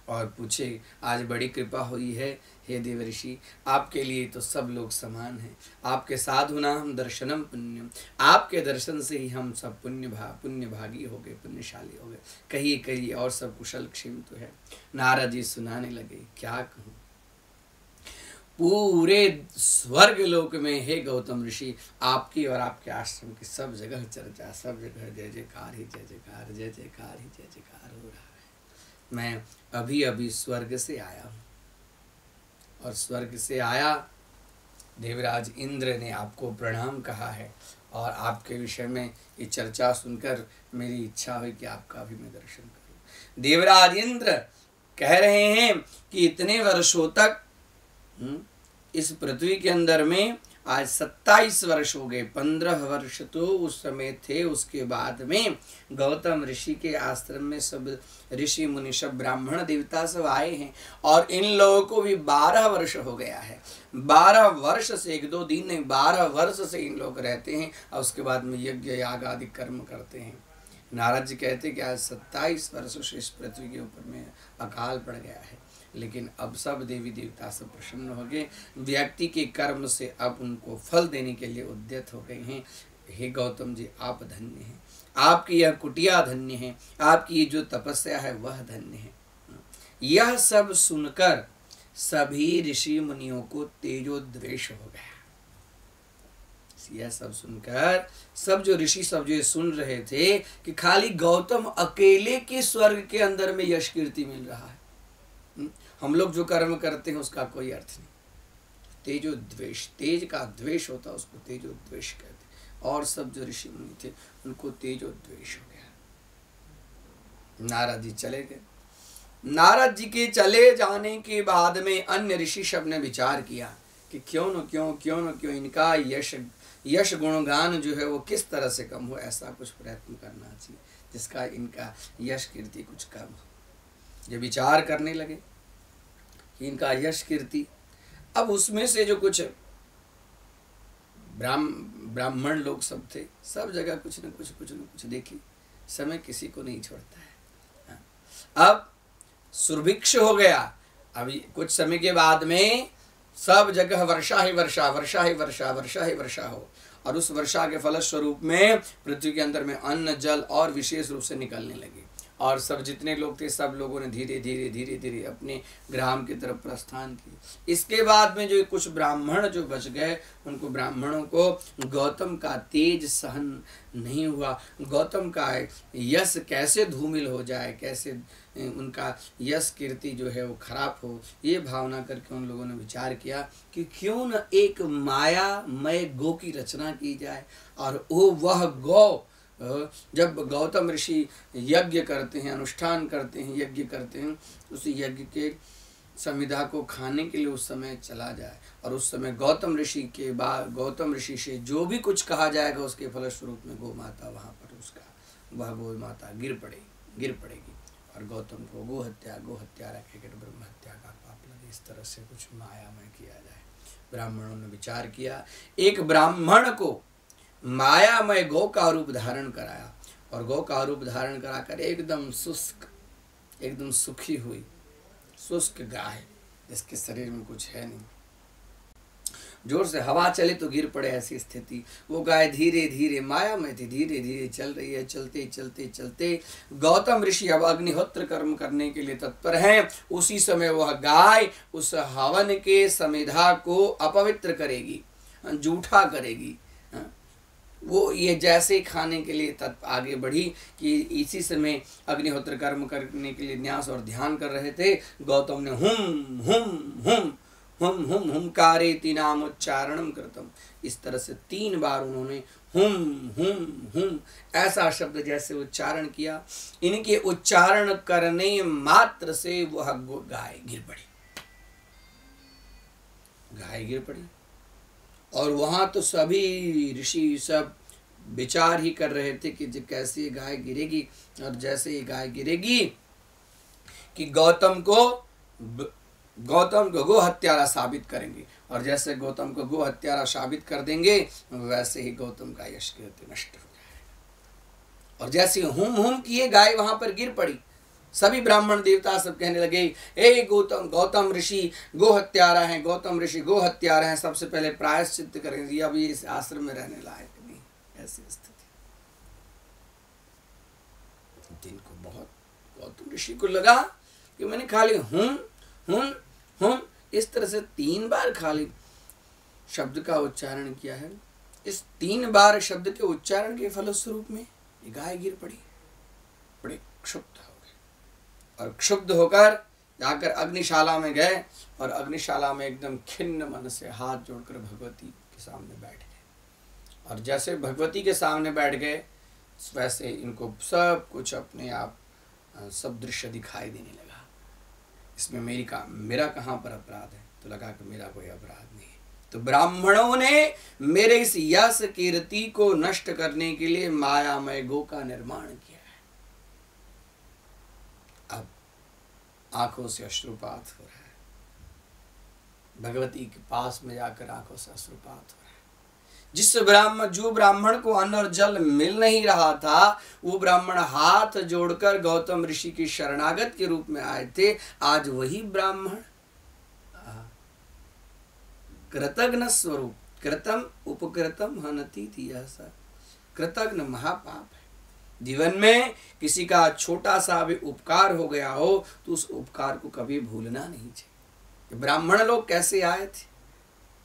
और पूछे, आज बड़ी कृपा हुई है हे देव ऋषि, आपके लिए तो सब लोग समान हैं, आपके साधु नाम दर्शनम पुण्यम, आपके दर्शन से ही हम सब पुण्य भागी हो गए, पुण्यशाली हो गए, कहिए कहिए और सब कुशल क्षेम तो है। नारद जी सुनाने लगे, क्या कहूँ, पूरे स्वर्ग लोक में हे गौतम ऋषि, आपकी और आपके आश्रम की सब जगह चर्चा, सब जगह जय जयकार ही जय जयकार, जय जयकार ही जय जयकार हो रहा है। मैं अभी अभी स्वर्ग से आया हूँ, और स्वर्ग से आया, देवराज इंद्र ने आपको प्रणाम कहा है, और आपके विषय में ये चर्चा सुनकर मेरी इच्छा हुई कि आपका भी मैं दर्शन करूं। देवराज इंद्र कह रहे हैं कि इतने वर्षों तक इस पृथ्वी के अंदर में आज 27 वर्ष हो गए, 15 वर्ष तो उस समय थे, उसके बाद में गौतम ऋषि के आश्रम में सब ऋषि मुनि सब ब्राह्मण देवता सब आए हैं, और इन लोगों को भी 12 वर्ष हो गया है। 12 वर्ष से, 1-2 दिन नहीं, 12 वर्ष से इन लोग रहते हैं, और उसके बाद में यज्ञ याग आदि कर्म करते हैं। नारद जी कहते हैं कि आज 27 वर्षों से इस पृथ्वी के ऊपर में अकाल पड़ गया है, लेकिन अब सब देवी देवता सब प्रसन्न हो गए, व्यक्ति के कर्म से अब उनको फल देने के लिए उद्यत हो गए हैं। हे गौतम जी, आप धन्य हैं, आपकी यह कुटिया धन्य है, आपकी ये जो तपस्या है वह धन्य है। यह सब सुनकर सभी ऋषि मुनियों को तेजोद्वेष हो गया। यह सब सुनकर सब जो ऋषि सब जो सुन रहे थे कि खाली गौतम अकेले के स्वर्ग के अंदर में यश कीर्ति मिल रहा है, हम लोग जो कर्म करते हैं उसका कोई अर्थ नहीं। तेजोद्वेष, तेज का द्वेष होता है, उसको तेजोद्वेष कहते हैं, और सब जो ऋषि मुनि थे उनको तेजोद्वेष हो गया। नारद जी चले गए। नारद जी के चले जाने के बाद में अन्य ऋषि सब ने विचार किया कि क्यों न क्यों इनका यश गुणगान जो है वो किस तरह से कम हो, ऐसा कुछ प्रयत्न करना चाहिए जिसका इनका यश कीर्ति कुछ कम हो। ये विचार करने लगे कि इनका यश कीर्ति, अब उसमें से जो कुछ ब्राह्मण लोग सब थे, सब जगह कुछ न कुछ देखी, समय किसी को नहीं छोड़ता है। अब सुभिक्ष हो गया। अभी कुछ समय के बाद में सब जगह वर्षा ही वर्षा हो, और उस वर्षा के फलस्वरूप में पृथ्वी के अंदर में अन्न जल और विशेष रूप से निकलने लगे, और सब जितने लोग थे सब लोगों ने धीरे धीरे धीरे धीरे अपने ग्राम की तरफ प्रस्थान किए। इसके बाद में जो कुछ ब्राह्मण जो बच गए, उनको ब्राह्मणों को गौतम का तेज सहन नहीं हुआ। गौतम का यश कैसे धूमिल हो जाए, कैसे उनका यश कीर्ति जो है वो खराब हो, ये भावना करके उन लोगों ने विचार किया कि क्यों न एक मायामय गौ की रचना की जाए। और वह गौ, जब गौतम ऋषि यज्ञ करते हैं, अनुष्ठान करते हैं, यज्ञ करते हैं, उस यज्ञ के संविधा को खाने के लिए उस समय चला जाए, और उस समय गौतम ऋषि के बाद गौतम ऋषि से जो भी कुछ कहा जाएगा उसके फलस्वरूप में गौ माता वहाँ पर वह गौ माता गिर पड़ेगी और गौतम को गो हत्यारा कहकर ब्रह्म हत्या का पाप लगे। इस तरह से कुछ मायामय किया जाए। ब्राह्मणों ने विचार किया, एक ब्राह्मण को मायामय गौ का रूप धारण कराया, और गौ का रूप धारण कराकर एकदम शुष्क, एकदम सुखी हुई शुष्क गाय, जिसके शरीर में कुछ है नहीं, जोर से हवा चले तो गिर पड़े ऐसी स्थिति। वो गाय धीरे धीरे, मायामय थी, धीरे धीरे चल रही है। चलते चलते चलते गौतम ऋषि अब अग्निहोत्र कर्म करने के लिए तत्पर हैं। उसी समय वह गाय उस हवन के समिधा को अपवित्र करेगी, जूठा करेगी। वो ये जैसे ही खाने के लिए आगे बढ़ी कि इसी समय अग्निहोत्र कर्म करने के लिए न्यास और ध्यान कर रहे थे। गौतम ने हुम हुम हुम हुम हुम हुमकारेति नाम उच्चारणम कृतम, इस तरह से 3 बार उन्होंने हुम हुम हुम ऐसा शब्द जैसे उच्चारण किया। इनके उच्चारण करने मात्र से वह गाय गिर पड़ी। और वहां तो सभी ऋषि सब विचार ही कर रहे थे कि कैसे गाय गिरेगी, और जैसे ये गाय गिरेगी कि गौतम को गो हत्यारा साबित करेंगे, और जैसे गौतम को गो हत्यारा साबित कर देंगे वैसे ही गौतम का यश कीर्ति नष्ट हो जाएगा। और जैसे हुम हुम किए गाय वहां पर गिर पड़ी। सभी ब्राह्मण देवता सब कहने लगे, ए गौतम ऋषि गो हत्यारा हैं, गौतम ऋषि गो हत्यारा हैं, सबसे पहले प्रायश्चित करेंगे, अब ये इस आश्रम में रहने लायक नहीं। ऐसी स्थिति जिनको बहुत, गौतम ऋषि को लगा कि मैंने खाली हुम इस तरह से 3 बार खाली शब्द का उच्चारण किया है। इस 3 बार शब्द के उच्चारण के फलस्वरूप में ये गाय गिर पड़ी। बड़े क्षुब्ध हो गए, और क्षुब्ध होकर जाकर अग्निशाला में गए, और अग्निशाला में एकदम खिन्न मन से हाथ जोड़कर भगवती के सामने बैठ गए। और जैसे भगवती के सामने बैठ गए वैसे इनको सब कुछ अपने आप सब दृश्य दिखाई देने लगा। इसमें मेरा कहाँ पर अपराध है? तो लगा कि मेरा कोई अपराध नहीं है। तो ब्राह्मणों ने मेरे इस यश कीर्ति को नष्ट करने के लिए मायामय गो का निर्माण किया है। अब आंखों से अश्रुपात हो रहा है, भगवती के पास में जाकर आंखों से अश्रुपात हो रहा है। जो ब्राह्मण को अन्न और जल मिल नहीं रहा था, वो ब्राह्मण हाथ जोड़कर गौतम ऋषि की शरणागत के रूप में आए थे। आज वही ब्राह्मण कृतघ्न स्वरूप, कृतम उपकृतम हनति यह कृतघ्न महापाप है। जीवन में किसी का छोटा सा भी उपकार हो गया हो तो उस उपकार को कभी भूलना नहीं चाहिए। ब्राह्मण लोग कैसे आए थे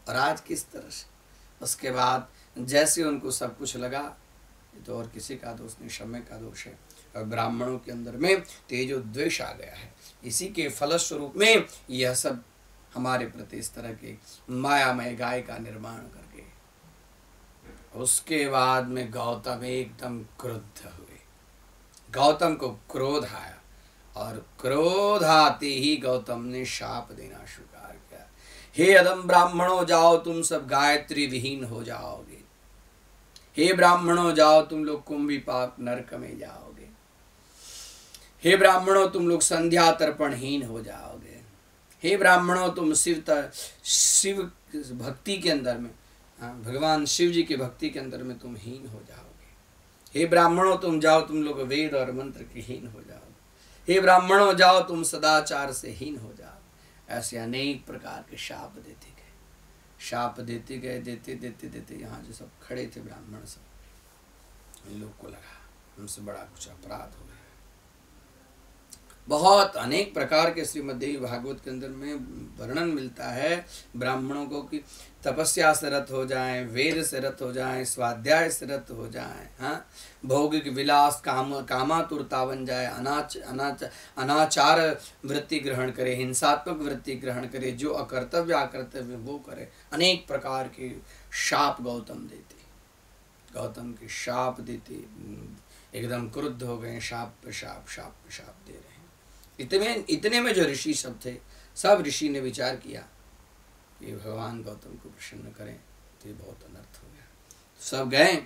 और आज किस तरह से। उसके बाद जैसे उनको सब कुछ लगा, तो और किसी का दोष नहीं, समय का दोष है, और ब्राह्मणों के अंदर में तेजो द्वेष आ गया है। इसी के फलस्वरूप में यह सब हमारे प्रति इस तरह के मायामय गाय का निर्माण करके। उसके बाद में गौतम एकदम क्रुद्ध हुए। गौतम को क्रोध आया, और क्रोध आते ही गौतम ने शाप देना स्वीकार किया। हे अधम ब्राह्मणों, जाओ तुम सब गायत्री विहीन हो जाओगे। हे ब्राह्मणों, जाओ तुम लोग कुंभी पाप नरक में जाओगे। हे ब्राह्मणों, तुम लोग संध्या तर्पणहीन हो जाओगे। हे ब्राह्मणों, तुम शिव भक्ति के अंदर में, भगवान शिव जी की भक्ति के अंदर में तुम हीन हो जाओगे। हे ब्राह्मणों, तुम जाओ, तुम लोग वेद और मंत्र के हीन हो जाओगे। हे ब्राह्मणों, जाओ, तुम सदाचार से हीन हो जाओ। ऐसे अनेक प्रकार के शाप देते गए, शाप देते गए, देते यहाँ जो सब खड़े थे ब्राह्मण सब, इन लोग को लगा हमसे बड़ा कुछ अपराध हो गया। बहुत अनेक प्रकार के श्रीमद्देवी भागवत के अंदर में वर्णन मिलता है ब्राह्मणों को कि तपस्या से रत हो जाएं, वेद से रत हो जाएं, स्वाध्याय से रत हो जाएं, हाँ, भौगिक विलास कामातुरता बन जाए, अनाचार वृत्ति ग्रहण करे, हिंसात्मक वृत्ति ग्रहण करे, जो अकर्तव्य अकर्तव्य वो करे। अनेक प्रकार के शाप गौतम देते, गौतम के शाप देते, एकदम क्रुद्ध हो गए, शाप पे शाप दे रहे हैं। इतने में जो ऋषि सब थे, सब ऋषि ने विचार किया कि भगवान गौतम को प्रसन्न करें, तो ये बहुत अनर्थ हो गया। सब गए,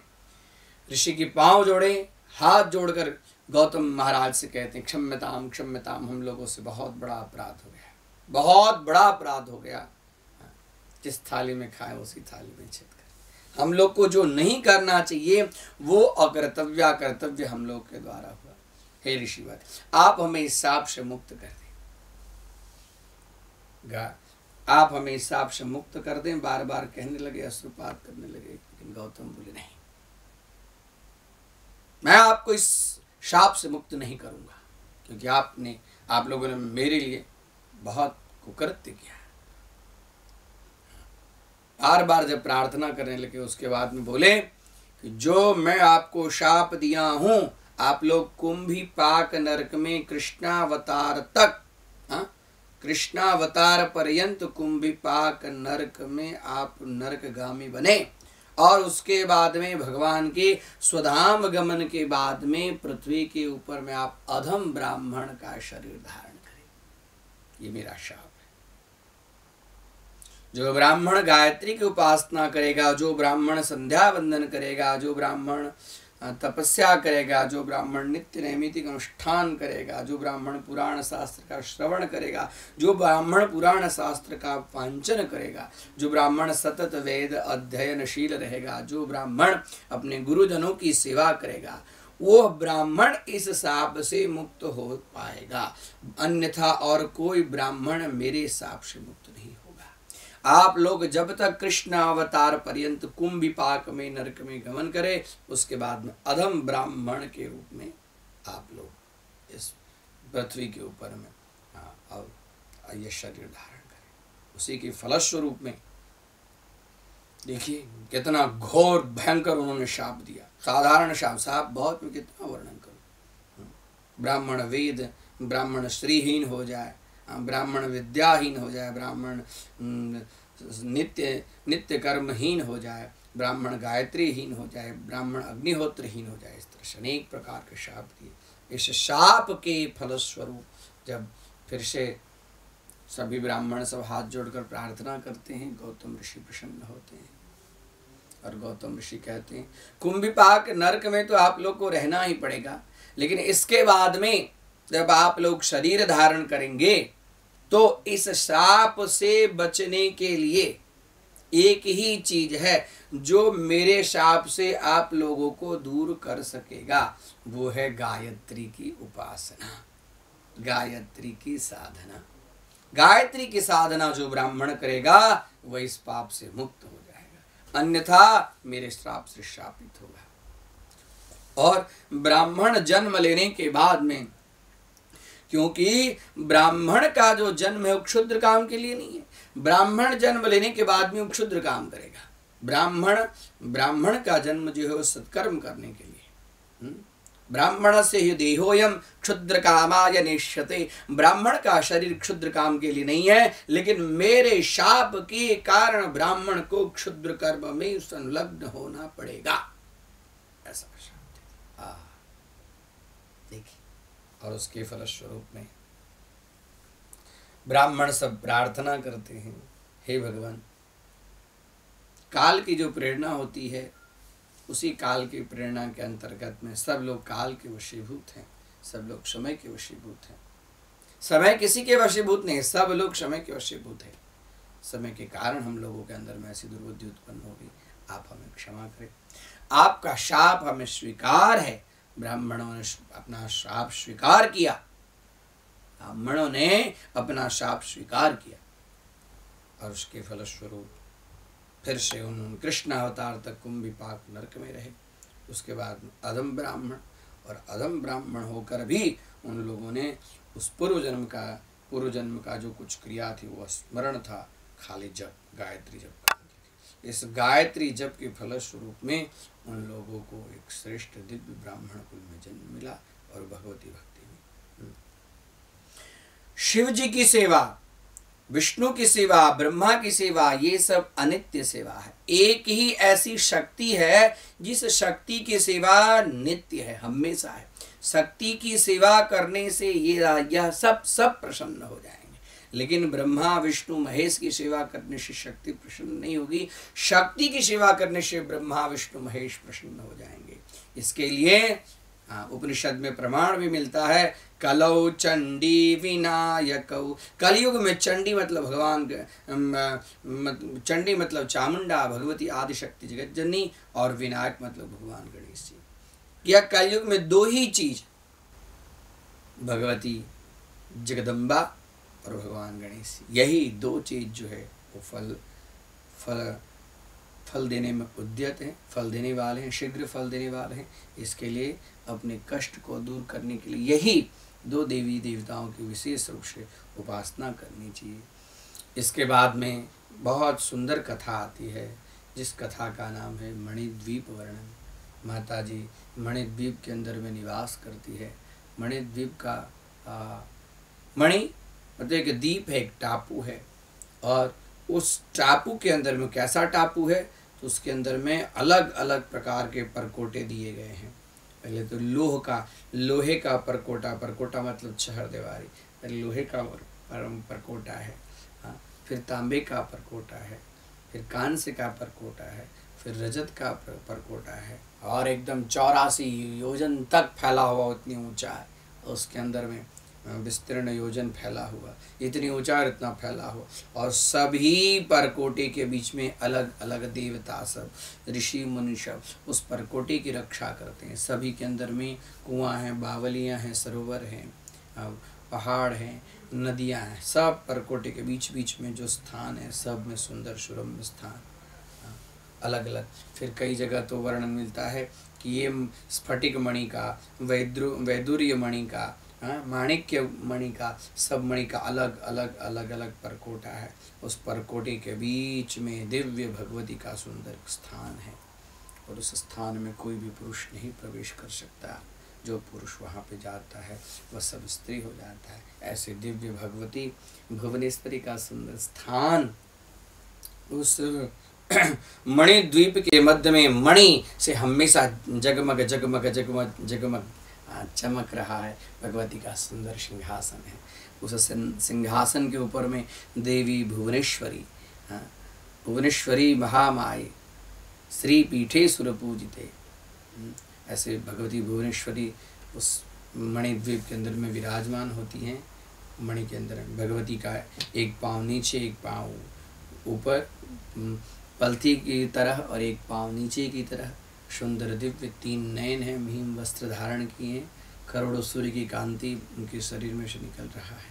ऋषि की पांव जोड़े, हाथ जोड़कर गौतम महाराज से कहते हैं क्षम्यताम क्षम्यताम, हम लोगों से बहुत बड़ा अपराध हो गया, बहुत बड़ा अपराध हो गया। जिस थाली में खाए उसी थाली में छेद कर, हम लोग को जो नहीं करना चाहिए वो अकर्तव्य कर्तव्य हम लोग के द्वारा हुआ। हे ऋषिवर, आप हमें इस शाप से मुक्त कर दें, आप हमें इस शाप से मुक्त कर दें। बार बार कहने लगे, अश्रुपात करने लगे, लेकिन गौतम बोले नहीं, मैं आपको इस शाप से मुक्त नहीं करूंगा, क्योंकि आप लोगों ने मेरे लिए बहुत कुकृत्य किया। बार बार जब प्रार्थना करने लगे, उसके बाद में बोले कि जो मैं आपको शाप दिया हूं, आप लोग कुंभीपाक नरक में कृष्णावतार तक, कृष्णावतार पर्यंत कुंभीपाक नरक में आप नरकगामी बने, और उसके बाद में भगवान के स्वधाम गमन के बाद में पृथ्वी के ऊपर में आप अधम ब्राह्मण का शरीर धारण करें। ये मेरा शाप है। जो ब्राह्मण गायत्री की उपासना करेगा, जो ब्राह्मण संध्या वंदन करेगा, जो ब्राह्मण तपस्या करेगा, जो ब्राह्मण नित्य नैमित्तिक अनुष्ठान करेगा, जो ब्राह्मण पुराण शास्त्र का श्रवण करेगा, जो ब्राह्मण पुराण शास्त्र का वांचन करेगा, जो ब्राह्मण सतत वेद अध्ययनशील रहेगा, जो ब्राह्मण अपने गुरुजनों की सेवा करेगा, वो ब्राह्मण इस शाप से मुक्त हो पाएगा। अन्यथा और कोई ब्राह्मण मेरे शाप से मुक्त नहीं होगा। आप लोग जब तक कृष्ण अवतार पर्यंत कुंभीपाक में नरक में गमन करें, उसके बाद में अधम ब्राह्मण के रूप में आप लोग इस पृथ्वी के ऊपर में अब ये शरीर धारण करें। उसी के फलस्वरूप में देखिए कितना घोर भयंकर उन्होंने शाप दिया। साधारण शाप बहुत में कितना वर्णन करूं। ब्राह्मण वेद, ब्राह्मण श्रीहीन हो जाए, ब्राह्मण विद्याहीन हो जाए, ब्राह्मण नित्य कर्महीन हो जाए, ब्राह्मण गायत्रीहीन हो जाए, ब्राह्मण अग्निहोत्रहीन हो जाए। इस तरह से अनेक प्रकार के शाप दिए। इस शाप के फलस्वरूप जब फिर से सभी ब्राह्मण सब हाथ जोड़कर प्रार्थना करते हैं, गौतम ऋषि प्रसन्न होते हैं और गौतम ऋषि कहते हैं कुंभीपाक नरक में तो आप लोग को रहना ही पड़ेगा, लेकिन इसके बाद में जब आप लोग शरीर धारण करेंगे तो इस शाप से बचने के लिए एक ही चीज है जो मेरे शाप से आप लोगों को दूर कर सकेगा, वो है गायत्री की उपासना, गायत्री की साधना। गायत्री की साधना जो ब्राह्मण करेगा वह इस पाप से मुक्त हो जाएगा, अन्यथा मेरे श्राप से शापित होगा। और ब्राह्मण जन्म लेने के बाद में, क्योंकि ब्राह्मण का जो जन्म है वो क्षुद्र काम के लिए नहीं है, ब्राह्मण जन्म लेने के बाद में वो क्षुद्र काम करेगा। ब्राह्मण का जन्म जो है वो सत्कर्म करने के लिए। ब्राह्मण से ही देहोयम क्षुद्र कामाय निष्यते, ब्राह्मण का शरीर क्षुद्र काम के लिए नहीं है, लेकिन मेरे शाप के कारण ब्राह्मण को क्षुद्र कर्म में संलग्न होना पड़ेगा, ऐसा शाप है। देखिए, और उसके फलस्वरूप में ब्राह्मण सब प्रार्थना करते हैं, हे भगवान, काल की जो प्रेरणा होती है उसी काल की प्रेरणा के अंतर्गत में सब लोग काल के वशीभूत हैं, सब लोग समय के वशीभूत हैं। समय किसी के वशीभूत नहीं, सब लोग समय के वशीभूत हैं। समय के कारण हम लोगों के अंदर में ऐसी दुर्बुद्धि उत्पन्न हो गई, आप हमें क्षमा करें। आपका शाप हमें स्वीकार है। ब्राह्मणों ने अपना शाप स्वीकार किया, ब्राह्मणों ने अपना शाप स्वीकार किया और उसके फलस्वरूप फिर से उन्होंने कृष्ण अवतार तक कुंभीपाक नरक में रहे। उसके बाद अधम ब्राह्मण, और अधम ब्राह्मण होकर भी उन लोगों ने उस पूर्व जन्म का जो कुछ क्रिया थी वो स्मरण था, खाली जप, गायत्री जप करने की। इस गायत्री जप के फलस्वरूप में उन लोगों को एक श्रेष्ठ दिव्य ब्राह्मण कुल में जन्म मिला और भगवती भक्ति में। शिव जी की सेवा, विष्णु की सेवा, ब्रह्मा की सेवा, ये सब अनित्य सेवा है। एक ही ऐसी शक्ति है जिस शक्ति की सेवा नित्य है, हमेशा है। शक्ति की सेवा करने से यह सब प्रसन्न हो जाएंगे, लेकिन ब्रह्मा विष्णु महेश की सेवा करने से शक्ति प्रसन्न नहीं होगी। शक्ति की सेवा करने से ब्रह्मा विष्णु महेश प्रसन्न हो जाएंगे। इसके लिए उपनिषद में प्रमाण भी मिलता है, कलौ चंडी विनायकौ। कलयुग में चंडी मतलब भगवान, चंडी मतलब चामुंडा भगवती आदिशक्ति जगत जननी, और विनायक मतलब भगवान गणेश जी। यह कलयुग में दो ही चीज, भगवती जगदम्बा और भगवान गणेश जी, यही दो चीज जो है वो फल देने में उद्यत हैं, फल देने वाले हैं, शीघ्र फल देने वाले हैं। इसके लिए अपने कष्ट को दूर करने के लिए यही दो देवी देवताओं की विशेष रूप से उपासना करनी चाहिए। इसके बाद में बहुत सुंदर कथा आती है, जिस कथा का नाम है मणिद्वीप वर्णन। माता जी मणिद्वीप के अंदर में निवास करती है। मणिद्वीप का मणि मतलब एक द्वीप है, एक टापू है, और उस टापू के अंदर में कैसा टापू है, तो उसके अंदर में अलग अलग प्रकार के परकोटे दिए गए हैं। पहले तो लोहे का परकोटा मतलब छहर दीवारी, लोहे का परकोटा है। हाँ, फिर तांबे का परकोटा है, फिर कांस्य का परकोटा है, फिर रजत का परकोटा है, और एकदम 84 योजन तक फैला हुआ, उतनी ऊंचा है। उसके अंदर में विस्तीर्ण योजन फैला हुआ, इतनी ऊंचा और इतना फैला हुआ, और सभी परकोटे के बीच में अलग अलग देवता सब, ऋषि मुनि सब उस परकोटे की रक्षा करते हैं। सभी के अंदर में कुआं हैं, बावलियां हैं, सरोवर हैं, पहाड़ हैं, नदियां हैं। सब परकोटे के बीच बीच में जो स्थान है, सब में सुंदर सुरम्य स्थान अलग अलग। फिर कई जगह तो वर्णन मिलता है कि ये स्फटिक मणि का, वैदुर्य मणि का, माणिक्य मणि का, सब मणि का अलग अलग परकोटा है। उस परकोटे के बीच में दिव्य भगवती का सुंदर स्थान है, और उस स्थान में कोई भी पुरुष नहीं प्रवेश कर सकता। जो पुरुष वहाँ पे जाता है वह सब स्त्री हो जाता है। ऐसे दिव्य भगवती भुवनेश्वरी का सुंदर स्थान उस मणिद्वीप के मध्य में मणि से हमेशा जगमग जगमग जगमग जगमग चमक रहा है। भगवती का सुंदर सिंहासन है। उस सिंहासन के ऊपर में देवी भुवनेश्वरी, भुवनेश्वरी महामाई श्री पीठे सुरपूजिते, ऐसे भगवती भुवनेश्वरी उस मणिद्वीप के अंदर में विराजमान होती हैं। मणि के अंदर भगवती का एक पाँव नीचे, एक पाँव ऊपर, पलथी की तरह, और एक पाँव नीचे की तरह। सुंदर दिव्य 3 नयन हैं, भीम वस्त्र धारण किए हैं, करोड़ों सूर्य की कांति उनके शरीर में से निकल रहा है।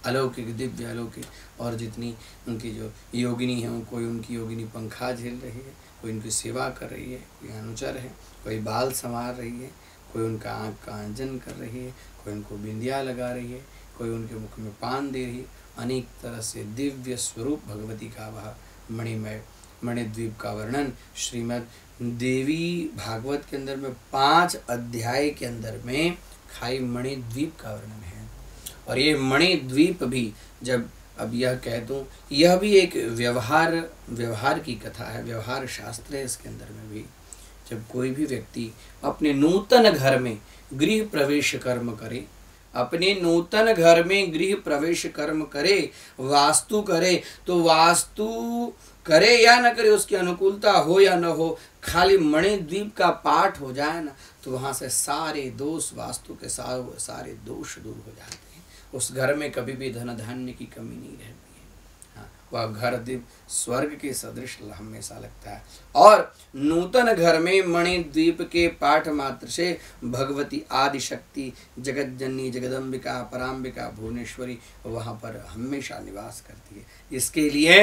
अलौकिक दिव्य अलौकिक। और जितनी उनकी जो योगिनी है, कोई उनकी योगिनी पंखा झेल रही है, कोई उनकी सेवा कर रही है, कोई अनुचर है, कोई बाल संवार रही है, कोई उनका आँख का अंजन कर रही है, कोई उनको बिंदिया लगा रही है, कोई उनके मुख में पान दे रही है। अनेक तरह से दिव्य स्वरूप भगवती का वह मणिमय मणिद्वीप का वर्णन श्रीमद् देवी भागवत के अंदर में 5 अध्याय के अंदर में खाली मणिद्वीप का वर्णन है। और ये मणिद्वीप भी, जब अब यह कह दूं, यह भी एक व्यवहार की कथा है, व्यवहार शास्त्र है। इसके अंदर में भी जब कोई भी व्यक्ति अपने नूतन घर में गृह प्रवेश कर्म करे, अपने नूतन घर में गृह प्रवेश कर्म करे, वास्तु करे, तो वास्तु करे या न करे, उसकी अनुकूलता हो या न हो, खाली मणिद्वीप का पाठ हो जाए ना, तो वहाँ से सारे दोष, वास्तु के सारे दोष दूर हो जाते हैं। उस घर में कभी भी धन धान्य की कमी नहीं रहती है। हाँ, वह घर दिव्य स्वर्ग के सदृश हमेशा लगता है। और नूतन घर में मणिद्वीप के पाठ मात्र से भगवती आदिशक्ति जगत जननी जगदम्बिका पराम्बिका भुवनेश्वरी वहाँ पर हमेशा निवास करती है। इसके लिए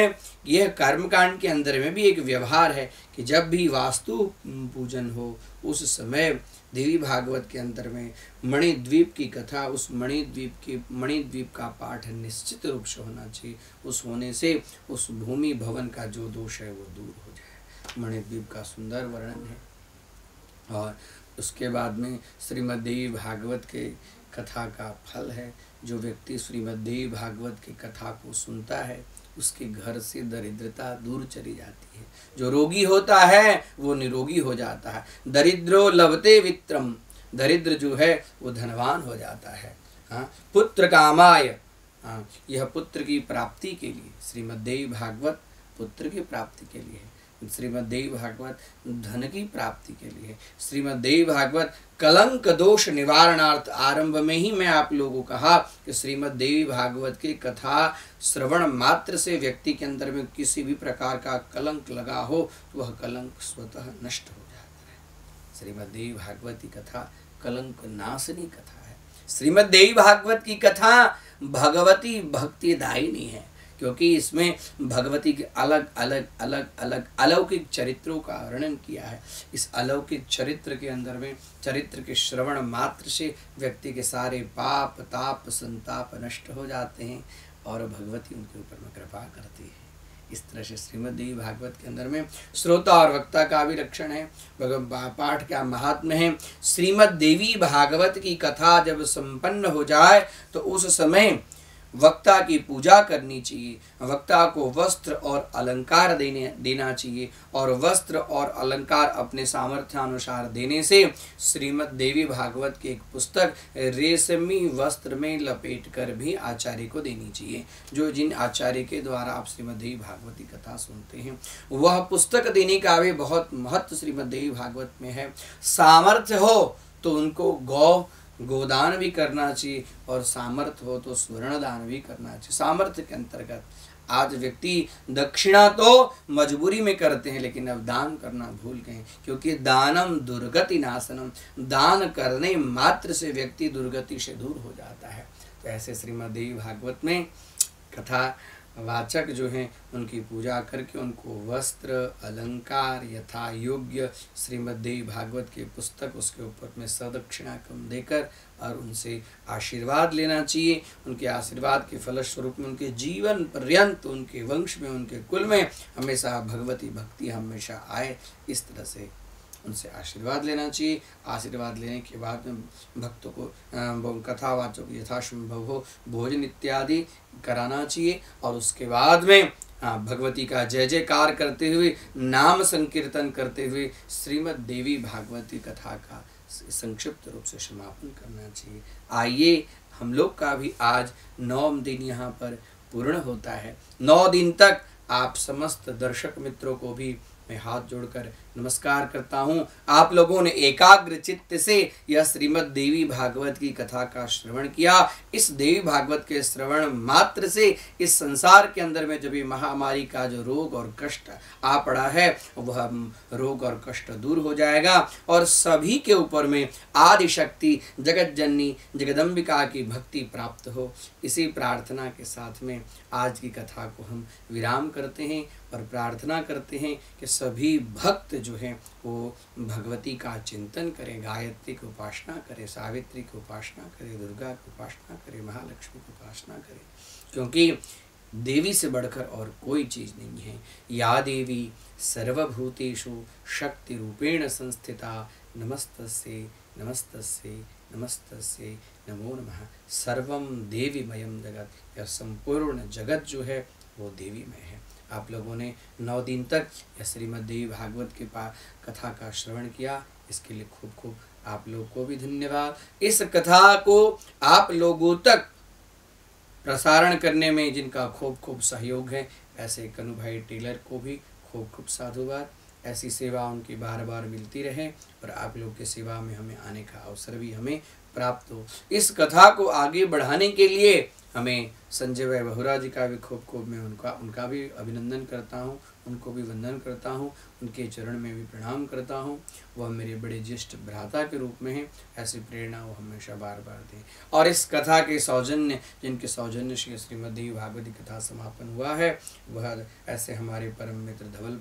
यह कर्मकांड के अंदर में भी एक व्यवहार है कि जब भी वास्तु पूजन हो, उस समय देवी भागवत के अंदर में मणिद्वीप की कथा, उस मणिद्वीप का पाठ निश्चित रूप से होना चाहिए। उस होने से उस भूमि भवन का जो दोष है वो दूर हो जाए। मणिद्वीप का सुंदर वर्णन है। और उसके बाद में श्रीमद् देवी भागवत के कथा का फल है, जो व्यक्ति श्रीमद् देवी भागवत की कथा को सुनता है उसके घर से दरिद्रता दूर चली जाती है। जो रोगी होता है वो निरोगी हो जाता है। दरिद्रो लभते वित्रम, दरिद्र जो है वो धनवान हो जाता है। हाँ, पुत्र कामाय, हाँ, यह पुत्र की प्राप्ति के लिए, श्रीमद् देवी भागवत पुत्र की प्राप्ति के लिए है। श्रीमद् देवी भागवत धन की प्राप्ति के लिए। श्रीमद् देवी भागवत कलंक दोष निवारणार्थ। आरंभ में ही मैं आप लोगों को कहा कि श्रीमद् देवी भागवत की कथा श्रवण मात्र से व्यक्ति के अंदर में किसी भी प्रकार का कलंक लगा हो तो वह कलंक स्वतः नष्ट हो जाता है। श्रीमद् देवी भागवत की कथा कलंक नाशनी कथा है। श्रीमद् देवी भागवत की कथा भगवती भक्तिदायिनी है, क्योंकि इसमें भगवती के अलग अलग अलौकिक चरित्रों का वर्णन किया है। इस अलौकिक चरित्र के अंदर में चरित्र के श्रवण मात्र से व्यक्ति के सारे पाप ताप संताप नष्ट हो जाते हैं और भगवती उनके ऊपर में कृपा करती है। इस तरह से श्रीमद् देवी भागवत के अंदर में श्रोता और वक्ता का भी लक्षण है। पाठ का महात्म्य है। श्रीमद् देवी भागवत की कथा जब संपन्न हो जाए तो उस समय वक्ता की पूजा करनी चाहिए। वक्ता को वस्त्र और अलंकार देना चाहिए, और वस्त्र और अलंकार अपने सामर्थ्यानुसार देने से श्रीमद् देवी भागवत की एक पुस्तक रेशमी वस्त्र में लपेट कर भी आचार्य को देनी चाहिए। जो जिन आचार्य के द्वारा आप श्रीमद् देवी भागवत की कथा सुनते हैं वह पुस्तक देने का भी बहुत महत्व श्रीमद् देवी भागवत में है। सामर्थ्य हो तो उनको गोदान भी करना चाहिए, और सामर्थ्य हो तो स्वर्ण दान भी करना चाहिए। सामर्थ्य के अंतर्गत आज व्यक्ति दक्षिणा तो मजबूरी में करते हैं, लेकिन अब दान करना भूल गए, क्योंकि दानम दुर्गति नाशनम, दान करने मात्र से व्यक्ति दुर्गति से दूर हो जाता है। तो ऐसे श्रीमद् देवी भागवत में कथा वाचक जो हैं उनकी पूजा करके उनको वस्त्र अलंकार यथा योग्य श्रीमद् देवी भागवत की पुस्तक उसके ऊपर में सदक्षिणा कम देकर और उनसे आशीर्वाद लेना चाहिए। उनके आशीर्वाद के फलस्वरूप में उनके जीवन पर्यंत उनके वंश में उनके कुल में हमेशा भगवती भक्ति हमेशा आए, इस तरह से उनसे आशीर्वाद लेना चाहिए। आशीर्वाद लेने के बाद में भक्तों को कथावाचक यथासंभव हो भोजन इत्यादि कराना चाहिए, और उसके बाद में भगवती का जय जयकार करते हुए नाम संकीर्तन करते हुए श्रीमद् देवी भागवती कथा का संक्षिप्त रूप से समापन करना चाहिए। आइए हम लोग का भी आज 9 दिन यहाँ पर पूर्ण होता है। 9 दिन तक आप समस्त दर्शक मित्रों को भी मैं हाथ जोड़कर नमस्कार करता हूँ। आप लोगों ने एकाग्र चित्त से यह श्रीमद् देवी भागवत की कथा का श्रवण किया। इस देवी भागवत के श्रवण मात्र से इस संसार के अंदर में जब ये महामारी का जो रोग और कष्ट आ पड़ा है वह रोग और कष्ट दूर हो जाएगा, और सभी के ऊपर में आदि शक्ति जगत जननी जगदम्बिका की भक्ति प्राप्त हो। इसी प्रार्थना के साथ में आज की कथा को हम विराम करते हैं और प्रार्थना करते हैं कि सभी भक्त जो हैं वो भगवती का चिंतन करें, गायत्री की उपासना करें, सावित्री की उपासना करें, दुर्गा की उपासना करें, महालक्ष्मी की उपासना करें, क्योंकि देवी से बढ़कर और कोई चीज़ नहीं है। या देवी सर्वभूतेषु शक्ति रूपेण संस्थिता नमस्तस्यै नमस्तस्यै नमस्तस्यै नमो नमः। सर्वम देवीमयम जगत, यह संपूर्ण जगत जो है वो देवीमय है। आप लोगों ने 9 दिन तक यह श्रीमद् देवी भागवत की कथा का श्रवण किया, इसके लिए खूब खूब आप लोग को भी धन्यवाद। इस कथा को आप लोगों तक प्रसारण करने में जिनका खूब खूब सहयोग है, ऐसे कनु भाई टेलर को भी खूब खूब साधुवाद। ऐसी सेवा उनकी बार बार मिलती रहे और आप लोग की सेवा में हमें आने का अवसर भी हमें प्राप्त हो। इस कथा को आगे बढ़ाने के लिए हमें संजय भाई बहुरा जी का भी खूब खूब मैं उनका भी अभिनंदन करता हूँ, उनको भी वंदन करता हूँ, उनके चरण में भी प्रणाम करता हूँ। वह मेरे बड़े ज्येष्ठ भ्राता के रूप में हैं, ऐसी प्रेरणा वो हमेशा बार बार दें। और इस कथा के सौजन्य जिनके सौजन्य से श्रीमद् देवी भागवत की कथा समापन हुआ है वह ऐसे हमारे परम मित्र धवल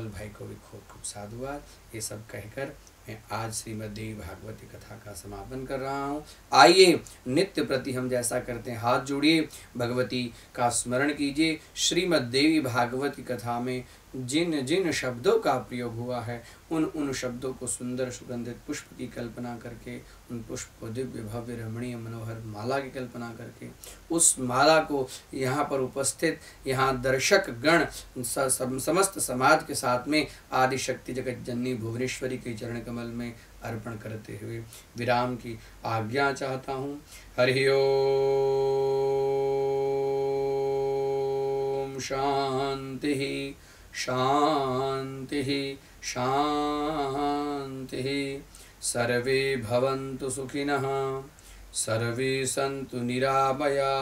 भाई को भी खूब खूब साधुवाद। ये सब कहकर मैं आज श्रीमद् देवी भागवती कथा का समापन कर रहा हूँ। आइए नित्य प्रति हम जैसा करते हैं, हाथ जोड़िए, भगवती का स्मरण कीजिए। श्रीमद् देवी भागवती कथा में जिन जिन शब्दों का प्रयोग हुआ है उन शब्दों को सुंदर सुगंधित पुष्प की कल्पना करके, उन पुष्प को दिव्य भव्य रमणीय मनोहर माला की कल्पना करके, उस माला को यहाँ पर उपस्थित यहाँ दर्शक गण समस्त समाज के साथ में आदि शक्ति जगत जननी भुवनेश्वरी के चरण कमल में अर्पण करते हुए विराम की आज्ञा चाहता हूँ। हरि ओम। शांति शांति शांति। सर्वे भवन्तु सुखिनः, सर्वे सन्तु निरामया,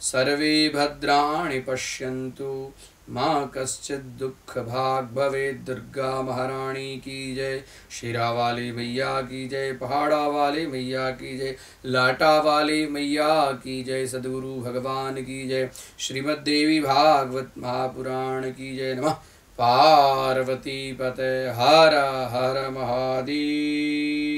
सर्वे भद्राणि पश्यन्तु, माँ कश्चित् दुःख भाग् भवेत्। दुर्गा महारानी की जय, शेरा वाली मैया की जय, पहाड़ा वाले मैया की जय, लाटा वाले मैया की जय, सद्गुरु भगवान की जय, श्रीमद् देवी भागवत महापुराण की जय। नमः पार्वती पते। हर हर महादेव।